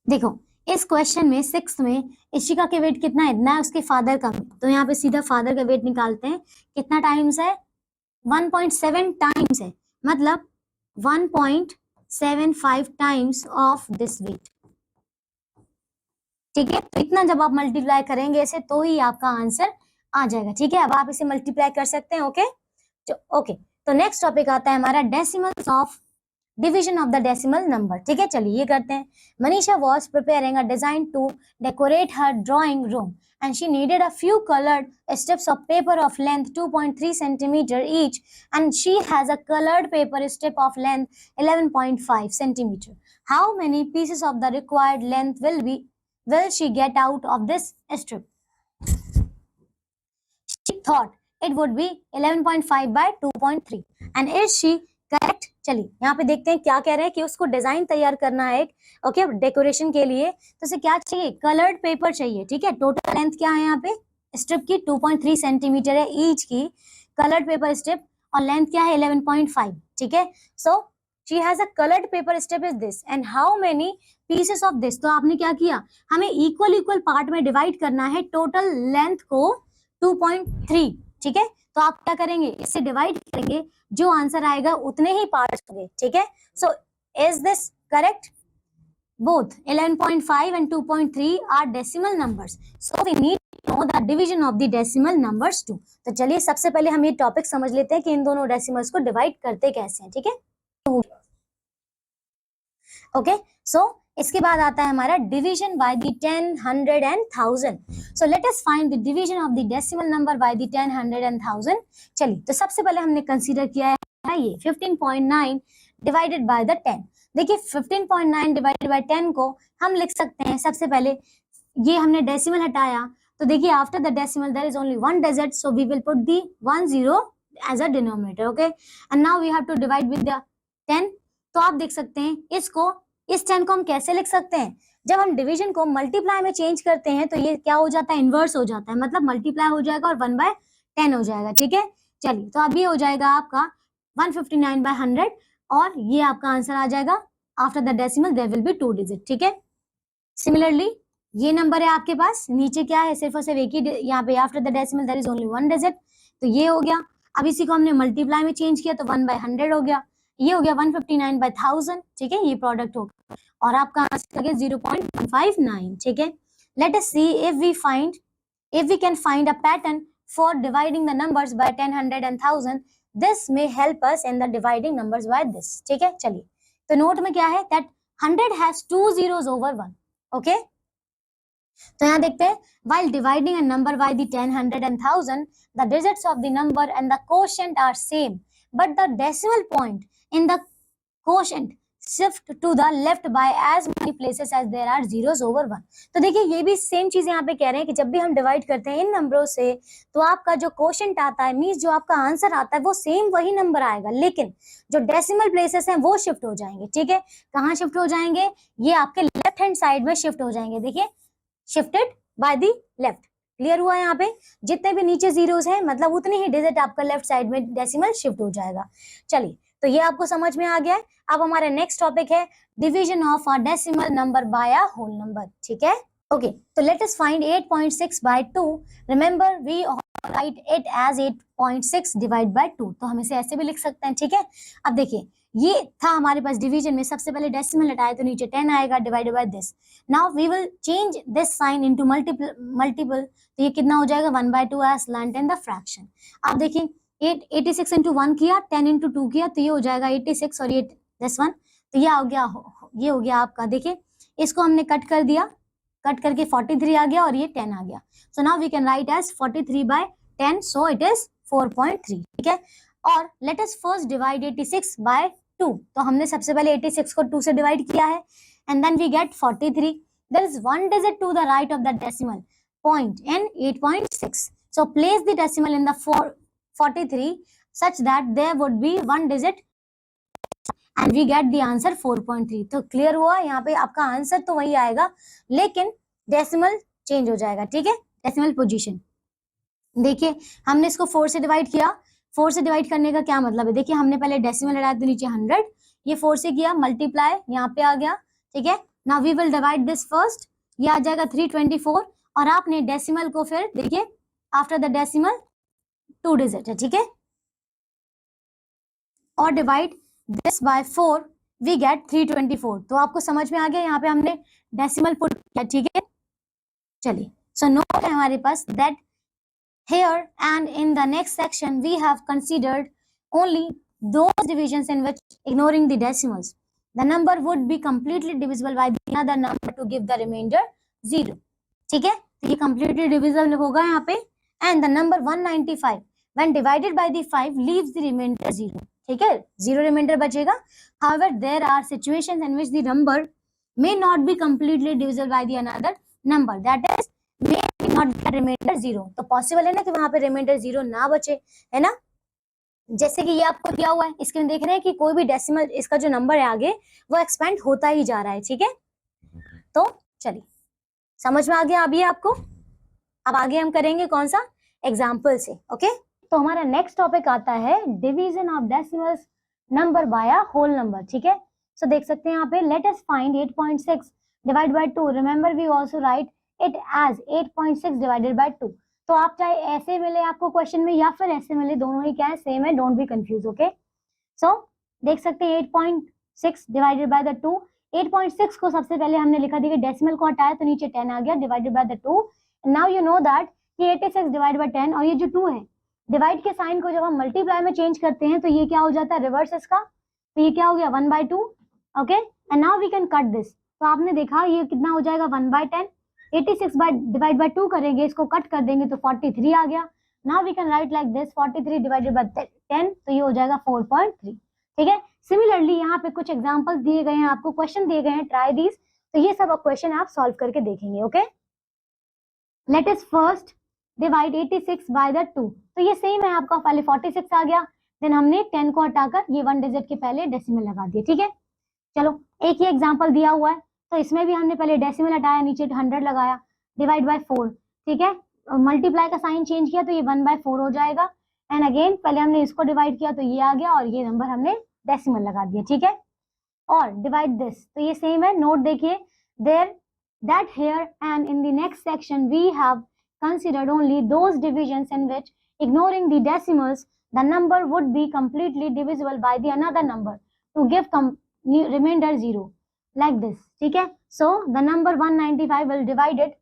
देखो इस क्वेश्चन में 6 में इशिका के वेट कितना है, ना उसके फादर का वेट, तो यहाँ पे सीधा फादर का वेट निकालते हैं, कितना टाइम्स है 1.7 टाइम्स है, मतलब 1.75 टाइम्स ऑफ दिस वेट, ठीक है। तो इतना जब आप मल्टीप्लाई करेंगे ऐसे तो ही आपका आंसर आ जाएगा, ठीक है। अब आप इसे मल्टीप्लाई कर सकते हैं, ओके ओके। तो नेक्स्ट टॉपिक आता है हमारा decimals of division of the decimal number, ठीक है। चलिए ये करते हैं, Manisha was preparing a design to decorate her drawing room and she needed a few colored strips of paper of length 2.3 centimeter each, and she has a colored paper strip of length 11.5 centimeter. How many pieces of the required length will she get out of this strip? She thought it would be 11.5 by 2.3, and is she correct? चलिए यहाँ पे देखते हैं क्या कह रहे हैं कि उसको डिजाइन तैयार करना है एक, ओके, डेकोरेशन के लिए। तो उसे क्या चाहिए, कलर्ड पेपर चाहिए, ठीक है। टोटल लेंथ क्या है यहाँ पे स्ट्रिप की 2.3 सेंटीमीटर है ईच की कलर्ड पेपर स्ट्रिप, और लेंथ क्या है 11.5, ठीक है। So she has a coloured paper strip is this and how many pieces of this. तो आपने क्या किया, हमें इक्वल इक्वल पार्ट में डिवाइड करना है टोटल लेंथ को 2.3, ठीक है। तो आप क्या करेंगे, इससे डिवाइड करेंगे, जो आंसर आएगा उतने ही पार्ट्स होंगे, ठीक है। So is this correct? both 11.5 and 2.3 are decimal numbers, so we need to know the division of the decimal numbers too. तो चलिए सबसे पहले हम ये टॉपिक समझ लेते हैं कि इन दोनों डेसिमल्स को डिवाइड करते कैसे हैं, ठीक है। ओके, सो इसके बाद आता है हमारा division bye the 10, 100 and 1000। So let us find the division of the decimal number bye the 10, 100 and 1000। चलिए, तो सबसे पहले हमने कंसीडर किया है ये 15.9 डिवाइडेड बाय द 10। देखिए 15.9 डिवाइडेड बाय 10 को हम लिख सकते हैं, सबसे पहले ये हमने डेसिमल हटाया, तो देखिए after the decimal there is only one digit, so we will put the 10 as a denominator, okay. And now we have to divide with the 10। तो आप देख सकते हैं इसको, इस 10 को हम कैसे लिख सकते हैं, जब हम डिवीजन को मल्टीप्लाई में चेंज करते हैं तो ये क्या हो जाता है, इनवर्स हो जाता है, मतलब मल्टीप्लाई हो जाएगा और 1/10 हो जाएगा, ठीक है। चलिए, तो अब ये हो जाएगा आपका 159/100 और ये आपका आंसर आ जाएगा after the decimal there will be 2 digit, ठीक है। सिमिलरली ये नंबर है आपके पास, नीचे क्या है, सिर्फ और सिर्फ एक ही, यहाँ पे after the decimal there is only 1 digit, तो ये हो गया। अब इसी को हमने मल्टीप्लाई में चेंज किया तो 1/100 हो गया, ये हो गया 159/1000, ठीक है, ये प्रोडक्ट हो गया और आपका आंसर आ गया 0.159, ठीक है। Let us see if we can find a pattern for dividing the numbers by 10, 100 and 1000. This may help us in the dividing numbers by this, ठीक है। चलिए, तो नोट में क्या है, that 100 has 2 zeros over 1, okay? तो यहाँ देखते हैं, while dividing a number by the 10, 100 and 1000, the digits of the number and the quotient are same, but the decimal point in the quotient shift to the left by as many places as there are zeros over 1. तो देखिए ये भी same चीज यहाँ पे कह रहे हैं कि जब भी हम डिवाइड करते हैं इन नंबरों से तो आपका जो क्वोशंट आता है, मींस जो आपका आंसर आता है वो सेम वही नंबर आएगा, लेकिन जो डेसिमल प्लेसेस हैं वो शिफ्ट हो जाएंगे, ठीक है। कहाँ शिफ्ट हो जाएंगे, ये आपके लेफ्ट हैंड साइड में शिफ्ट हो जाएंगे, देखिए shifted by the left. Clear हुआ, यहाँ पे जितने भी नीचे जीरोस हैं मतलब उतनी ही डिजिट आपका लेफ्ट साइड में डेसिमल शिफ्ट हो जाएगा। चलिए, तो ये आपको समझ में आ गया है। अब हमारा नेक्स्ट टॉपिक है division of a decimal number by a whole number, ठीक है। ओके, तो let us find 8.6/2। Remember we write it as 8.6 divide by 2, तो हम इसे ऐसे भी लिख सकते हैं, ठीक है। अब देखिए ये था हमारे पास डिवीजन में, सबसे पहले डेसिमल हटाए तो नीचे 10 आएगा divided by this. Now we will change this sign into multiple, तो ये कितना हो जाएगा 1/2 as length in the fraction. अब देखिए 86 इंटू 1 किया, 10 इंटू 2 किया, तो ये हो जाएगा 86 और ये दिस वन, तो ये हो गया, ये हो गया आपका, देखिए इसको हमने कट कर दिया, कट करके 43 आ गया और ये 10 आ गया। So now we can write as 43/10, so it is 4.3, ठीक है। और लेट अस फर्स्ट डिवाइड 86/2, तो हमने सबसे पहले 86 को 2 से डिवाइड किया है and then we get 43। There is one digit to the right of the decimal point in 8.6, so place the decimal in the 43 such that there would be one digit and we get the answer 4.3। तो clear हुआ, यहाँ पे आपका answer तो वही आएगा लेकिन decimal change हो जाएगा, ठीक है, डेसिमल पोजीशन। देखिए हमने इसको 4 से डिवाइड किया, 4 से डिवाइड करने का क्या मतलब है, देखिए हमने पहले डेसिमल हटाया तो नीचे 100, ये 4 से किया मल्टीप्लाई यहाँ पे आ गया, ठीक है। Now we will divide this first, ये आ जाएगा 324 और आपने डेसिमल को फिर देखिए आफ्टर द डेसिमल 2 डिजिट है, ठीक है, और divide this by 4 we get 324। तो आपको समझ में आ गया, यहाँ पे हमने डेसिमल पुट किया, ठीक है। चलिए, सो नोट है हमारे पास that here and in the next section we have considered only those divisions in which ignoring the decimals the number would be completely divisible by the another number to give the remainder 0, ठीक है। तो ये completely divisible होगा यहाँ पे, and the number 195 when divided by the 5 leaves the remainder 0, ठीक है, 0 remainder बचेगा। However there are situations in which the number may not be completely divisible by the another number, that is may not get remainder 0, तो possible है ना कि वहां पे reminder 0 ना बचे, है ना। जैसे कि ये आपको दिया हुआ है, इसके में देख रहे हैं कि कोई भी डेसिमल इसका जो नंबर है आगे वो एक्सपेंड होता ही जा रहा है, ठीक है। तो चलिए समझ में आ गया अभी आपको। अब आगे हम करेंगे कौन सा, एग्जाम्पल से, ओके। तो हमारा नेक्स्ट टॉपिक आता है division of decimals number by a whole number, ठीक है। सो देख सकते हैं यहाँ पे, let us find 8.6 divide by 2। Remember we also write it as 8.6 divided by 2। तो आप चाहे ऐसे मिले आपको क्वेश्चन में या फिर ऐसे मिले, दोनों ही क्या है, सेम है, डोंट बी कंफ्यूज, ओके। सो देख सकते हैं 8.6 डिवाइडेड बाय द 2। 8.6 को सबसे पहले हमने लिखा, देखिए डेसिमल को हटाया तो नीचे 10 आ गया, divided by the 2। Now you know that कि 86 डिवाइड बाय 10, और ये जो 2 है, डिवाइड के साइन को जब हम मल्टीप्लाई में चेंज करते हैं तो ये क्या हो जाता है, रिवर्स इसका, तो ये क्या हो गया 1/2, okay. And now we can cut this. तो आपने देखा ये कितना हो जाएगा 1/10। 86 डिवाइड बाय 2 करेंगे, इसको कट कर देंगे तो 43 आ गया। Now we can write like this 43 divided by 10, तो ये हो जाएगा 4.3, ठीक है। सिमिलरली यहाँ पे कुछ एग्जांपल्स दिए गए हैं आपको, क्वेश्चन दिए गए हैं, ट्राई दीज। तो ये सब क्वेश्चन आप सॉल्व करके देखेंगे, okay. Let us first divide 86 bye the 2। तो ये सेम है आपका, पहले 46 आ गया, देन हमने 10 को हटाकर ये 1 डिजिट के पहले डेसिमल लगा दिया, ठीक है। चलो एक ही एग्जांपल दिया हुआ है, तो इसमें भी हमने पहले डेसिमल हटाया, नीचे 100 लगाया, डिवाइड बाय 4, ठीक है। मल्टीप्लाई का साइन चेंज किया तो ये 1/4 हो जाएगा। एंड अगेन पहले हमने इसको डिवाइड किया तो ये आ गया, और ये नंबर हमने डेसिमल लगा दिया, ठीक है। और डिवाइड दिस, तो ये सेम है, नोट देखिए, there that here and in the next section we have considered only those divisions in which, ignoring the decimals, the number would be completely divisible by the another number to give remainder 0, like this, ठीक है। So the number 195 will divided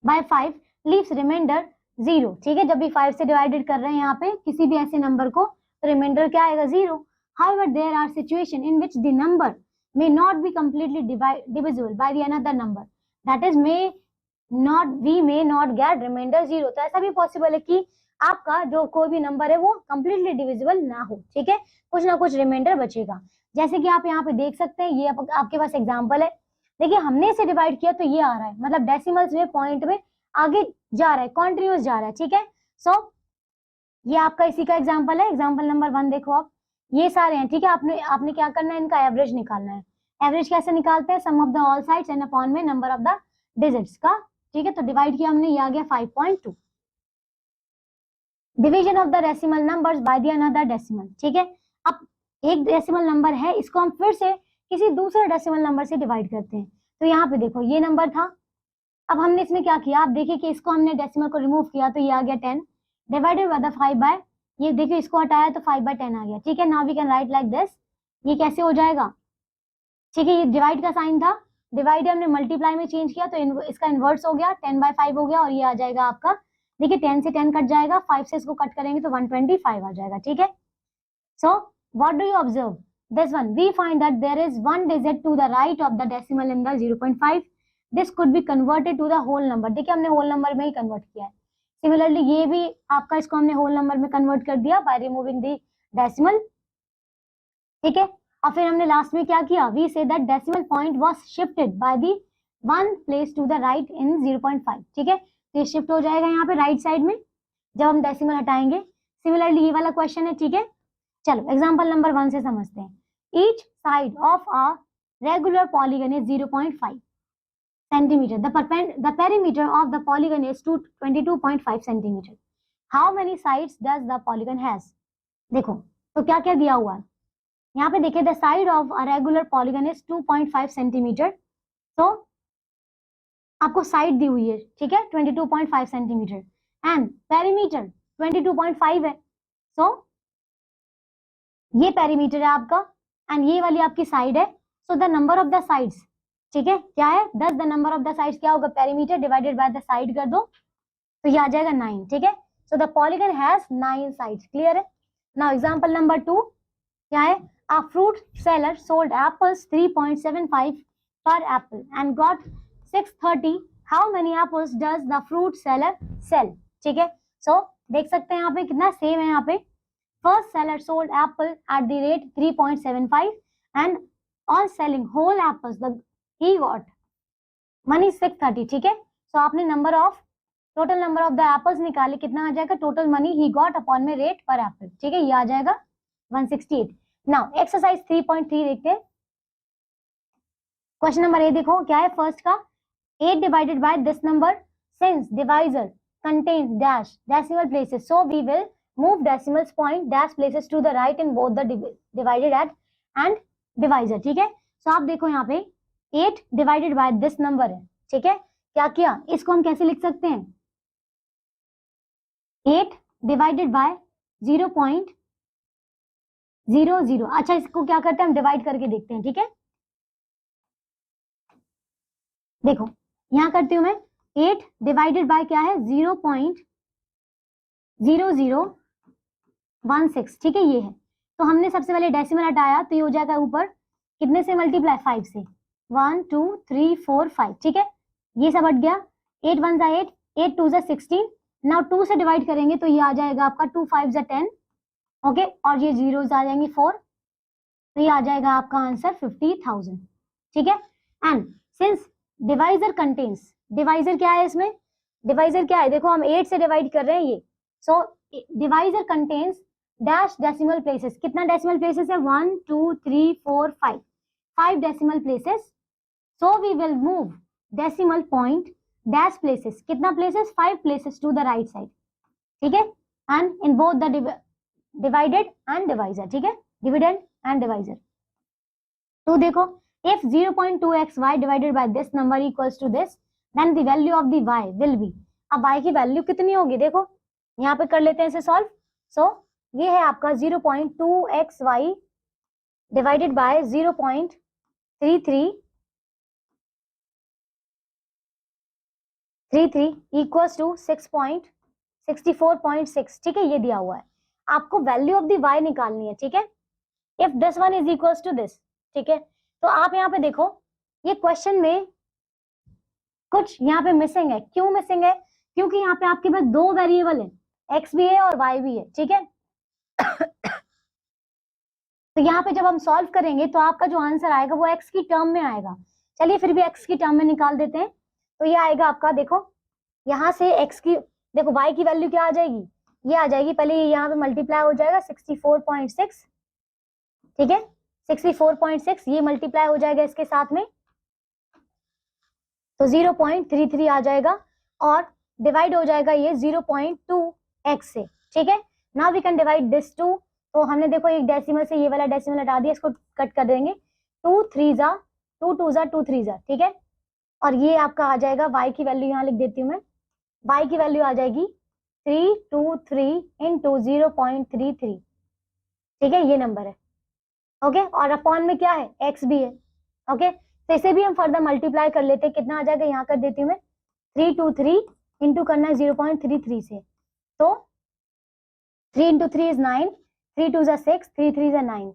by 5 leaves remainder 0, ठीक है। जब भी 5 से divided कर रहे हैं यहाँ पे किसी भी ऐसे नंबर को, तो रिमाइंडर क्या आएगा 0। However, there are situations in which the number may not be completely divisible by the another number, that is we may not get remainder 0। तो ऐसा भी पॉसिबल है कि आपका जो कोई भी नंबर है वो completely divisible ना हो, ठीक है, कुछ ना कुछ रिमाइंडर बचेगा। जैसे कि आप यहाँ पे देख सकते हैं, ये आपके पास एग्जाम्पल है, देखिए हमने इसे डिवाइड किया तो ये आ रहा है, मतलब डेसिमल्स में पॉइंट में आगे जा रहा है, कॉन्टिन्यूस जा रहा है, ठीक है। सो ये आपका इसी का एग्जाम्पल है, एग्जाम्पल नंबर 1 देखो आप, ये सारे हैं, ठीक है। आपने क्या करना है, इनका एवरेज निकालना है। एवरेज कैसे निकालते हैं, sum of the all sides and upon में नंबर ऑफ द डिजिट्स का, ठीक है। तो डिवाइड किया हमने, ये आ गया 5.2। Division of the decimal numbers by the another decimal, ठीक है। अब एक डेसिमल नंबर है, इसको हम फिर से किसी दूसरे डेसिमल नंबर से डिवाइड करते हैं। तो यहाँ पे देखो ये नंबर था, अब हमने इसमें क्या किया, आप देखिए कि इसको हमने डेसिमल को रिमूव किया तो ये आ गया 10, डिवाइडेड बाय द 5 बाय, ये देखिए इसको हटाया तो 5/10 आ गया, ठीक है। Now we can write like this, ये कैसे हो जाएगा, ठीक है। ये डिवाइड का साइन था, डिवाइड हमने मल्टीप्लाई में चेंज किया तो इसका इनवर्स हो गया, 10/5 हो गया, और ये आ जाएगा आपका, देखिए 10 से 10 कट जाएगा, 5 से इसको कट करेंगे तो 125 आ जाएगा, ठीक है। So what do you observe, this one, we find that there is 1 digit to the right of the decimal in the 0.5, this could be converted to the whole number, देखिए हमने होल नंबर में ही convert किया है। Similarly ये भी आपका, इसको हमने होल नंबर में कन्वर्ट कर दिया बाय रिमूविंग द डेसिमल, ठीक है। और फिर हमने लास्ट में क्या किया, we say that decimal point was shifted by the 1 place to the right in 0.5, ठीक है। तो ये शिफ्ट हो जाएगा यहाँ पे राइट साइड में जब हम डेसिमल हटाएंगे। सिमिलरली ये वाला क्वेश्चन है, ठीक है। चलो एग्जांपल नंबर 1 से समझते हैं। Each side of a regular polygon is 0.5 centimeter. The perimeter of the polygon is 22.5 centimeter. How many sides does the polygon has? देखो तो क्या क्या दिया हुआ है यहाँ पे, देखिए the side of a regular polygon is 2.5 centimeter. तो आपको साइड दी हुई है, ठीक है, 22.5 सेंटीमीटर, एंड पेरीमीटर 22.5 है। सो ये पेरीमीटर है आपका, एंड ये वाली आपकी साइड है। So the number of the sides, ठीक है, क्या है 10, the number of the sides क्या होगा, perimeter divided by the side कर दो तो ये आ जाएगा 9, ठीक है। So the polygon has 9 sides, clear है। नाउ एग्जांपल नंबर 2 क्या है, a fruit seller sold apples 3.75 per apple and got 630. How many apples does the fruit seller sell? ठीक है, सो देख सकते हैं यहाँ पे कितना सेम है। यहाँ पे first seller sold Apple at the rate 3.75 and on selling whole apples he got money 630, ठीक है। सो आपने number of total number of the apples निकाले, कितना आ जाएगा, total money he got upon में रेट पर एप्पल, ठीक है, ये आ जाएगा 168। नाउ एक्सरसाइज 3.3 देखते हैं। क्वेश्चन नंबर ए देखो क्या है फर्स्ट का, 8 divided by this number since divisor contains dash decimal places, so we will move decimals point dash places to the right in both the divided at and divisor, ठीक है। सो आप देखो यहाँ पे 8 डिवाइडेड बाय दिस नंबर है, ठीक है, क्या किया, इसको हम कैसे लिख सकते हैं, 8 डिवाइडेड बाय 0.00। अच्छा इसको क्या करते हैं हम डिवाइड करके देखते हैं, ठीक है। देखो यहां करती हूं मैं 8 डिवाइडेड बाय क्या है 0.0016, ठीक है, ये है। तो हमने सबसे पहले डेसिमल हटाया तो ये हो जाएगा ऊपर कितने से मल्टीप्लाई 5 से, 1 2 3 4 5, ठीक है, ये सब हट गया, 8 1 जा 8, 8 2 जा 16। नाउ 2 से डिवाइड करेंगे तो ये आ जाएगा आपका 2 5 जा 10, ओके, और ये जीरोस आ जाएंगे 4, तो ये आ जाएगा आपका आंसर 50,000, ठीक है। And since divisor contains, divisor क्या है इसमें, डिवाइजर क्या है, देखो हम 8 से डिवाइड कर रहे हैं ये, so divisor contains dash decimal places, कितना डेसिमल प्लेसेस है 1 2 3 4 5, 5 decimal places, so we will move decimal point dash places, कितना places 5 places to the right side, ठीक है, and in both the divided and divisor, ठीक है, dividend and divisor. तो देखो if 0.2xy divided by this number equals to this, then the value of the y will be, अब y की value कितनी होगी, देखो यहाँ पे कर लेते हैं इसे सॉल्व। सो ये है आपका 0.2xy divided by 0.3333 equals to 6.64.6, ठीक है, ये दिया हुआ है, आपको वैल्यू ऑफ द y निकालनी है, ठीक है। If this one is equals to this, ठीक है, तो आप यहाँ पे देखो ये क्वेश्चन में कुछ यहाँ पे मिसिंग है, क्यों मिसिंग है, क्योंकि यहाँ पे आपके पास दो वेरिएबल है, x भी है और y भी है, ठीक है। तो यहाँ पे जब हम सॉल्व करेंगे तो आपका जो आंसर आएगा वो x की टर्म में आएगा, चलिए फिर भी x की टर्म में निकाल देते हैं। तो ये आएगा आपका, देखो यहाँ से x की, देखो y की वैल्यू क्या आ जाएगी, ये आ जाएगी, पहले ये यहाँ पे मल्टीप्लाई हो जाएगा 64.6, ठीक है, 64.6 ये मल्टीप्लाई हो जाएगा इसके साथ में, तो 0.33 आ जाएगा, और डिवाइड हो जाएगा ये 0.2x से, ठीक है। Now we can divide this to, तो हमने देखो एक डेसिमल से ये वाला डेसिमल हटा दिया, इसको कट कर देंगे, 2 3 जा 2 2 जा 2 3 जा, ठीक है, और ये आपका आ जाएगा y की वैल्यू यहाँ लिख देती हूँ मैं, y की वैल्यू आ जाएगी 323 इंटू 0.33, ठीक है, ये नंबर है, ओके, और अपॉन में क्या है x भी है, ओके, तो इसे भी हम फर्दर मल्टीप्लाई कर लेते हैं, कितना आ जाएगा यहाँ कर देती हूँ मैं, 323 इंटू करना है 0.33 से, तो 3 इंटू 3 इज 9, 3 2 जा 6, 3 3 जा 9,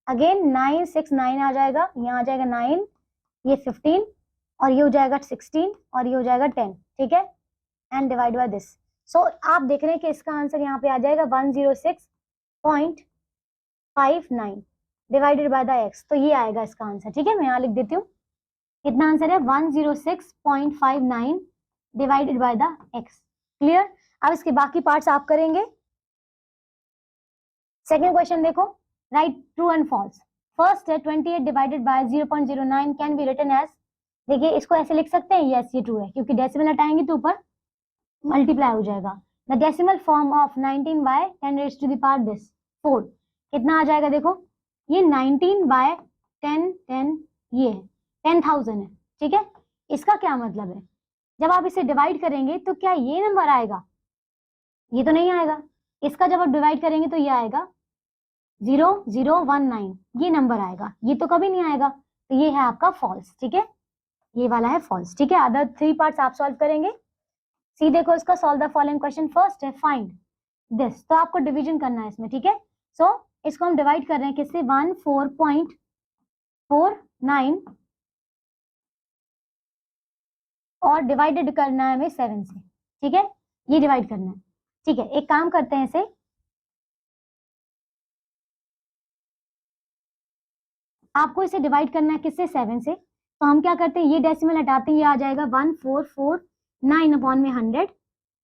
अगेन 9 6 9 आ जाएगा, यहाँ आ जाएगा 9, ये 15, और ये हो जाएगा 16, और ये हो जाएगा 10, ठीक है, एंड डिवाइड बाय दिस। सो आप देख रहे हैं कि इसका आंसर यहाँ पे आ जाएगा 106.59 डिवाइडेड बाय द x, तो ये आएगा इसका आंसर, ठीक है, मैं यहाँ लिख देती हूँ, कितना आंसर है 106.59 divided by the x, clear. अब इसके बाकी पार्ट्स आप करेंगे। सेकेंड क्वेश्चन देखो, write true and false. First है 28 divided by 0.09 can be written as, देखिए इसको ऐसे लिख सकते हैं, यस ये ट्रू है, क्योंकि डेसिमल हटाएंगे तो ऊपर मल्टीप्लाई हो जाएगा। The decimal form of 19 by 10 raised to the power this 4, कितना आ जाएगा, देखो ये 19 बाय 10 10 ये है 10,000 है, ठीक है, इसका क्या मतलब है, जब आप इसे डिवाइड करेंगे तो क्या ये नंबर आएगा, ये तो नहीं आएगा, इसका जब आप डिवाइड करेंगे तो ये आएगा 0019, ये नंबर आएगा, ये तो कभी नहीं आएगा, तो ये है आपका फॉल्स, ठीक है, ये वाला है फॉल्स, ठीक है। अदर 3 पार्ट्स आप सॉल्व करेंगे। सी देखो इसका, solve the following question. First है फाइंड दिस, तो आपको डिवीजन करना है इसमें, ठीक है। सो इसको हम डिवाइड कर रहे हैं किससे, 14.49 और डिवाइडेड करना है हमें 7 से, ठीक है, ये डिवाइड करना है, ठीक है। एक काम करते हैं, इसे आपको इसे डिवाइड करना है किससे, 7 से, तो हम क्या करते हैं, ये डेसिमल हटाते हैं, ये आ जाएगा 1449 अपॉन में 100,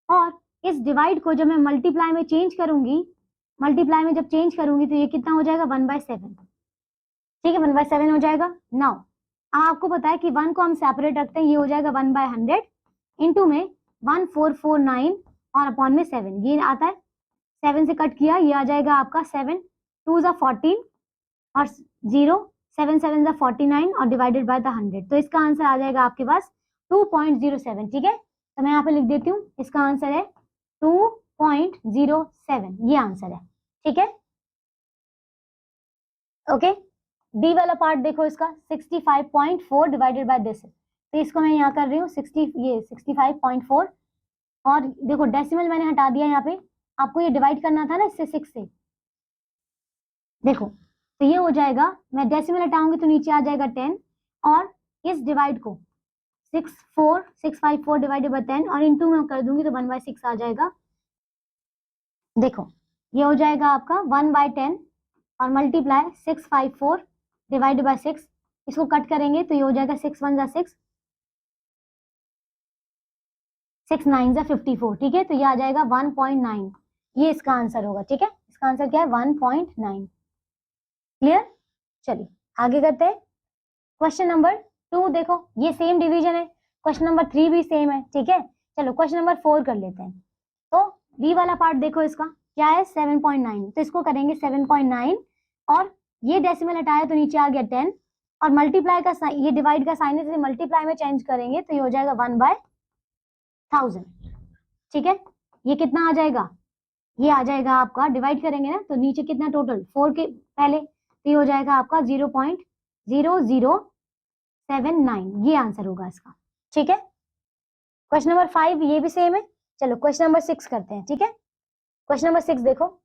और इस डिवाइड को जब मैं मल्टीप्लाई में चेंज करूंगी, मल्टीप्लाई में जब चेंज करूंगी तो ये कितना हो जाएगा 1/7, ठीक है 1/7 हो जाएगा। नाउ आपको पता है कि 1 को हम सेपरेट रखते हैं, ये हो जाएगा 1/100 इंटू में 1449 और अपॉन में 7, ये आता है 7 से कट किया, ये आ जाएगा आपका 7 2 ज़ा 14 और 0 7 7 ज़ा 49 और डिवाइडेड बाय द 100, तो इसका आंसर आ जाएगा आपके पास 2.07, ठीक है। तो मैं यहाँ पे लिख देती हूँ, इसका आंसर है 2.07, ये आंसर है, ठीक है। ओके, डी वाला पार्ट देखो इसका 65.4 डिवाइडेड बाय दिस, तो इसको मैं यहाँ कर रही हूँ 65.4 और देखो डेसिमल मैंने हटा दिया यहाँ पे, आपको ये डिवाइड करना था ना इससे 6 से, देखो तो ये हो जाएगा, मैं डेसिमल हटाऊंगी तो नीचे आ जाएगा 10 और इस डिवाइड को 654 डिवाइडेड बाय 10 और इंटू में कर दूंगी तो 1/6 आ जाएगा। देखो ये हो जाएगा आपका 1/10 और मल्टीप्लाई 654 डिवाइडेड बाय 6, इसको कट करेंगे तो ये हो जाएगा 6 1 ज़ा 6 6 9 ज़ा 54, ठीक है। तो ये आ जाएगा 1.9, ये इसका आंसर होगा, ठीक है। इसका आंसर क्या है 1.9, क्लियर। चलिए आगे करते हैं, क्वेश्चन नंबर 2 देखो ये सेम डिवीजन है, क्वेश्चन नंबर 3 भी सेम है, ठीक है। चलो क्वेश्चन नंबर 4 कर लेते हैं। तो बी वाला पार्ट देखो इसका क्या है 7.9, तो इसको करेंगे 7.9 और ये डेसिमल हटाया तो नीचे आ गया 10 और मल्टीप्लाई का साइन, ये डिवाइड का साइन है तो मल्टीप्लाई में चेंज करेंगे तो ये हो जाएगा 1/1000, ठीक है। ये कितना आ जाएगा, ये आ जाएगा आपका, डिवाइड करेंगे ना तो नीचे कितना टोटल 4 के पहले, तो ये हो जाएगा आपका 0.0079, ये आंसर होगा इसका, ठीक है। क्वेश्चन नंबर 5 ये भी सेम है। चलो क्वेश्चन नंबर 6 करते हैं, ठीक है। क्वेश्चन नंबर 6 देखो,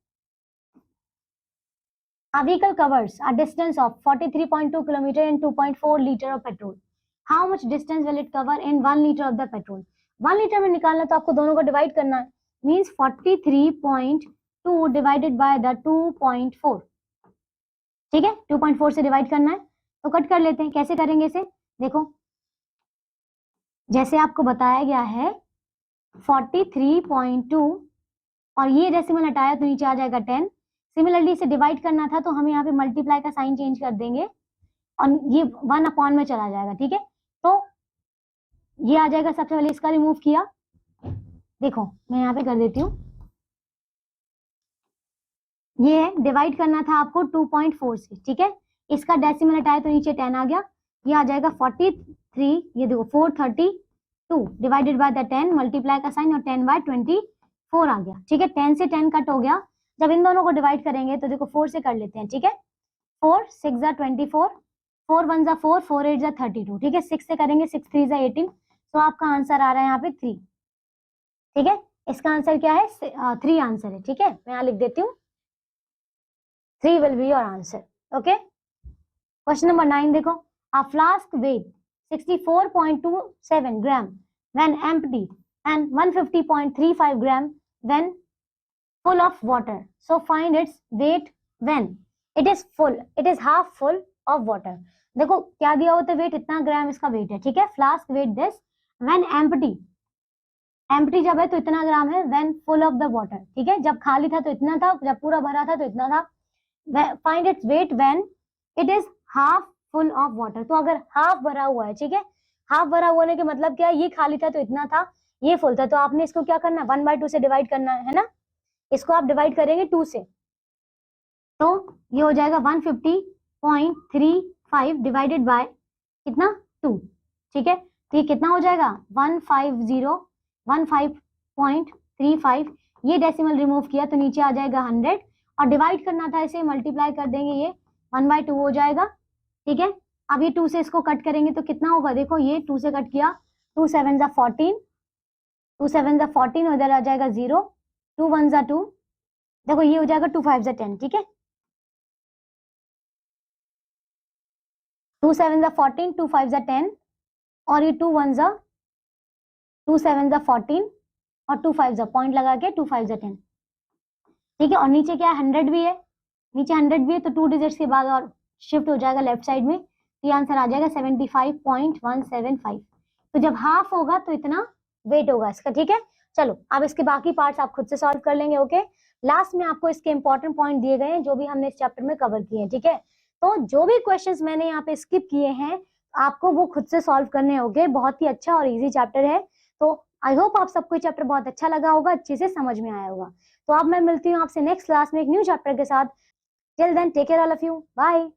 a vehicle covers a distance of 43.2 kilometer in 2.4 liter of petrol, how much distance will it cover in 1 liter of the petrol। 1 litre में निकालना तो आपको दोनों को डिवाइड करना है, मींस 43.2 डिवाइडेड बाय द 2.4, ठीक है 2.4 से डिवाइड करना है, तो कट कर लेते हैं। कैसे करेंगे इसे, देखो जैसे आपको बताया गया है 43.2 और ये डेसिमल हटाया तो नीचे आ जाएगा 10, सिमिलरली इसे डिवाइड करना था तो हम यहाँ पे मल्टीप्लाई का साइन चेंज कर देंगे और ये 1 अपॉन में चला जाएगा, ठीक है। तो ये आ जाएगा, सबसे पहले इसका रिमूव किया, देखो मैं यहाँ पे कर देती हूँ, ये डिवाइड करना था आपको 2.4 से, ठीक है। इसका डेसिमल हटाया तो नीचे 10 आ गया, ये आ जाएगा 43, ये देखो 432 डिवाइडेड बाय द 10 मल्टीप्लाई का साइन और 10/24 आ गया, ठीक है। 10 से 10 कट हो गया, जब इन दोनों को डिवाइड करेंगे तो देखो 4 से कर लेते हैं, ठीक है। 4 6 ज़ा 24, 4 1 ज़ा 4, 4 8 ज़ा 32, ठीक है। 6 से करेंगे 6 3 ज़ा 18, तो आपका आंसर आ रहा है यहाँ पे 3, ठीक है। इसका आंसर क्या है 3 आंसर है, ठीक है। मैं यहाँ लिख देती हूँ 3 will be your answer, okay। Question number 9 देखो, a flask weight 64.27 gram when empty and 150.35 gram when full of water, so find its weight when it is full, it is half full of water। देखो क्या दिया होता है, wait इतना ग्राम इसका wait है, ठीक है। Flask weight this when empty, empty जब है तो इतना ग्राम है, when full of the water, ठीक है। जब खाली था तो इतना था, जब पूरा भरा था तो इतना था। Find its weight when it is half full of water, तो अगर हाफ भरा हुआ है, ठीक है, हाफ भरा होने के मतलब क्या है, ये खाली था तो इतना था, ये फुल था, तो आपने इसको क्या करना है 1/2 से डिवाइड करना है ना। इसको आप डिवाइड करेंगे 2 से, तो ये हो जाएगा 150.35 डिवाइडेड बाय कितना 2, ठीक है। तो ये कितना हो जाएगा 150.15.35, ये डेसिमल रिमूव किया तो नीचे आ जाएगा 100 और डिवाइड करना था इसे, मल्टीप्लाई कर देंगे, ये 1/2 हो जाएगा, ठीक है। अब ये 2 से इसको कट करेंगे तो कितना होगा, देखो ये 2 से कट किया, 2 7 ज़ा 14, 2 7 ज़ा 14 उधर आ जाएगा 0, 2 1 ज़ा 2, देखो ये हो जाएगा 2 5 ज़ा 10, ठीक है। 2 7 ज़ा 14, 2 5 ज़ा 10 और ये 2 1 ज़ा 2 7 ज़ा 14 और 2 5 ज़ा पॉइंट लगा के 2 5 ज़ा 10, ठीक है। और नीचे क्या है 100 भी है, नीचे 100 भी है तो 2 डिजिट्स के बाद और शिफ्ट हो जाएगा लेफ्ट साइड में, तो ये आंसर आ जाएगा 75.175। तो जब हाफ होगा तो इतना वेट होगा इसका, ठीक है। चलो अब इसके बाकी पार्ट्स आप खुद से सॉल्व कर लेंगे। ओके, लास्ट में आपको इसके इंपॉर्टेंट पॉइंट दिए गए हैं जो भी हमने इस चैप्टर में कवर किए हैं। ठीक है, तो जो भी क्वेश्चंस मैंने यहाँ पे स्किप किए हैं आपको वो खुद से सॉल्व करने होंगे। बहुत ही अच्छा और इजी चैप्टर है। तो आई होप आप सबको चैप्टर बहुत अच्छा लगा होगा, अच्छे से समझ में आया होगा। तो अब मैं मिलती हूँ आपसे नेक्स्ट क्लास में एक न्यू चैप्टर के साथ। Till then take care all of you, bye.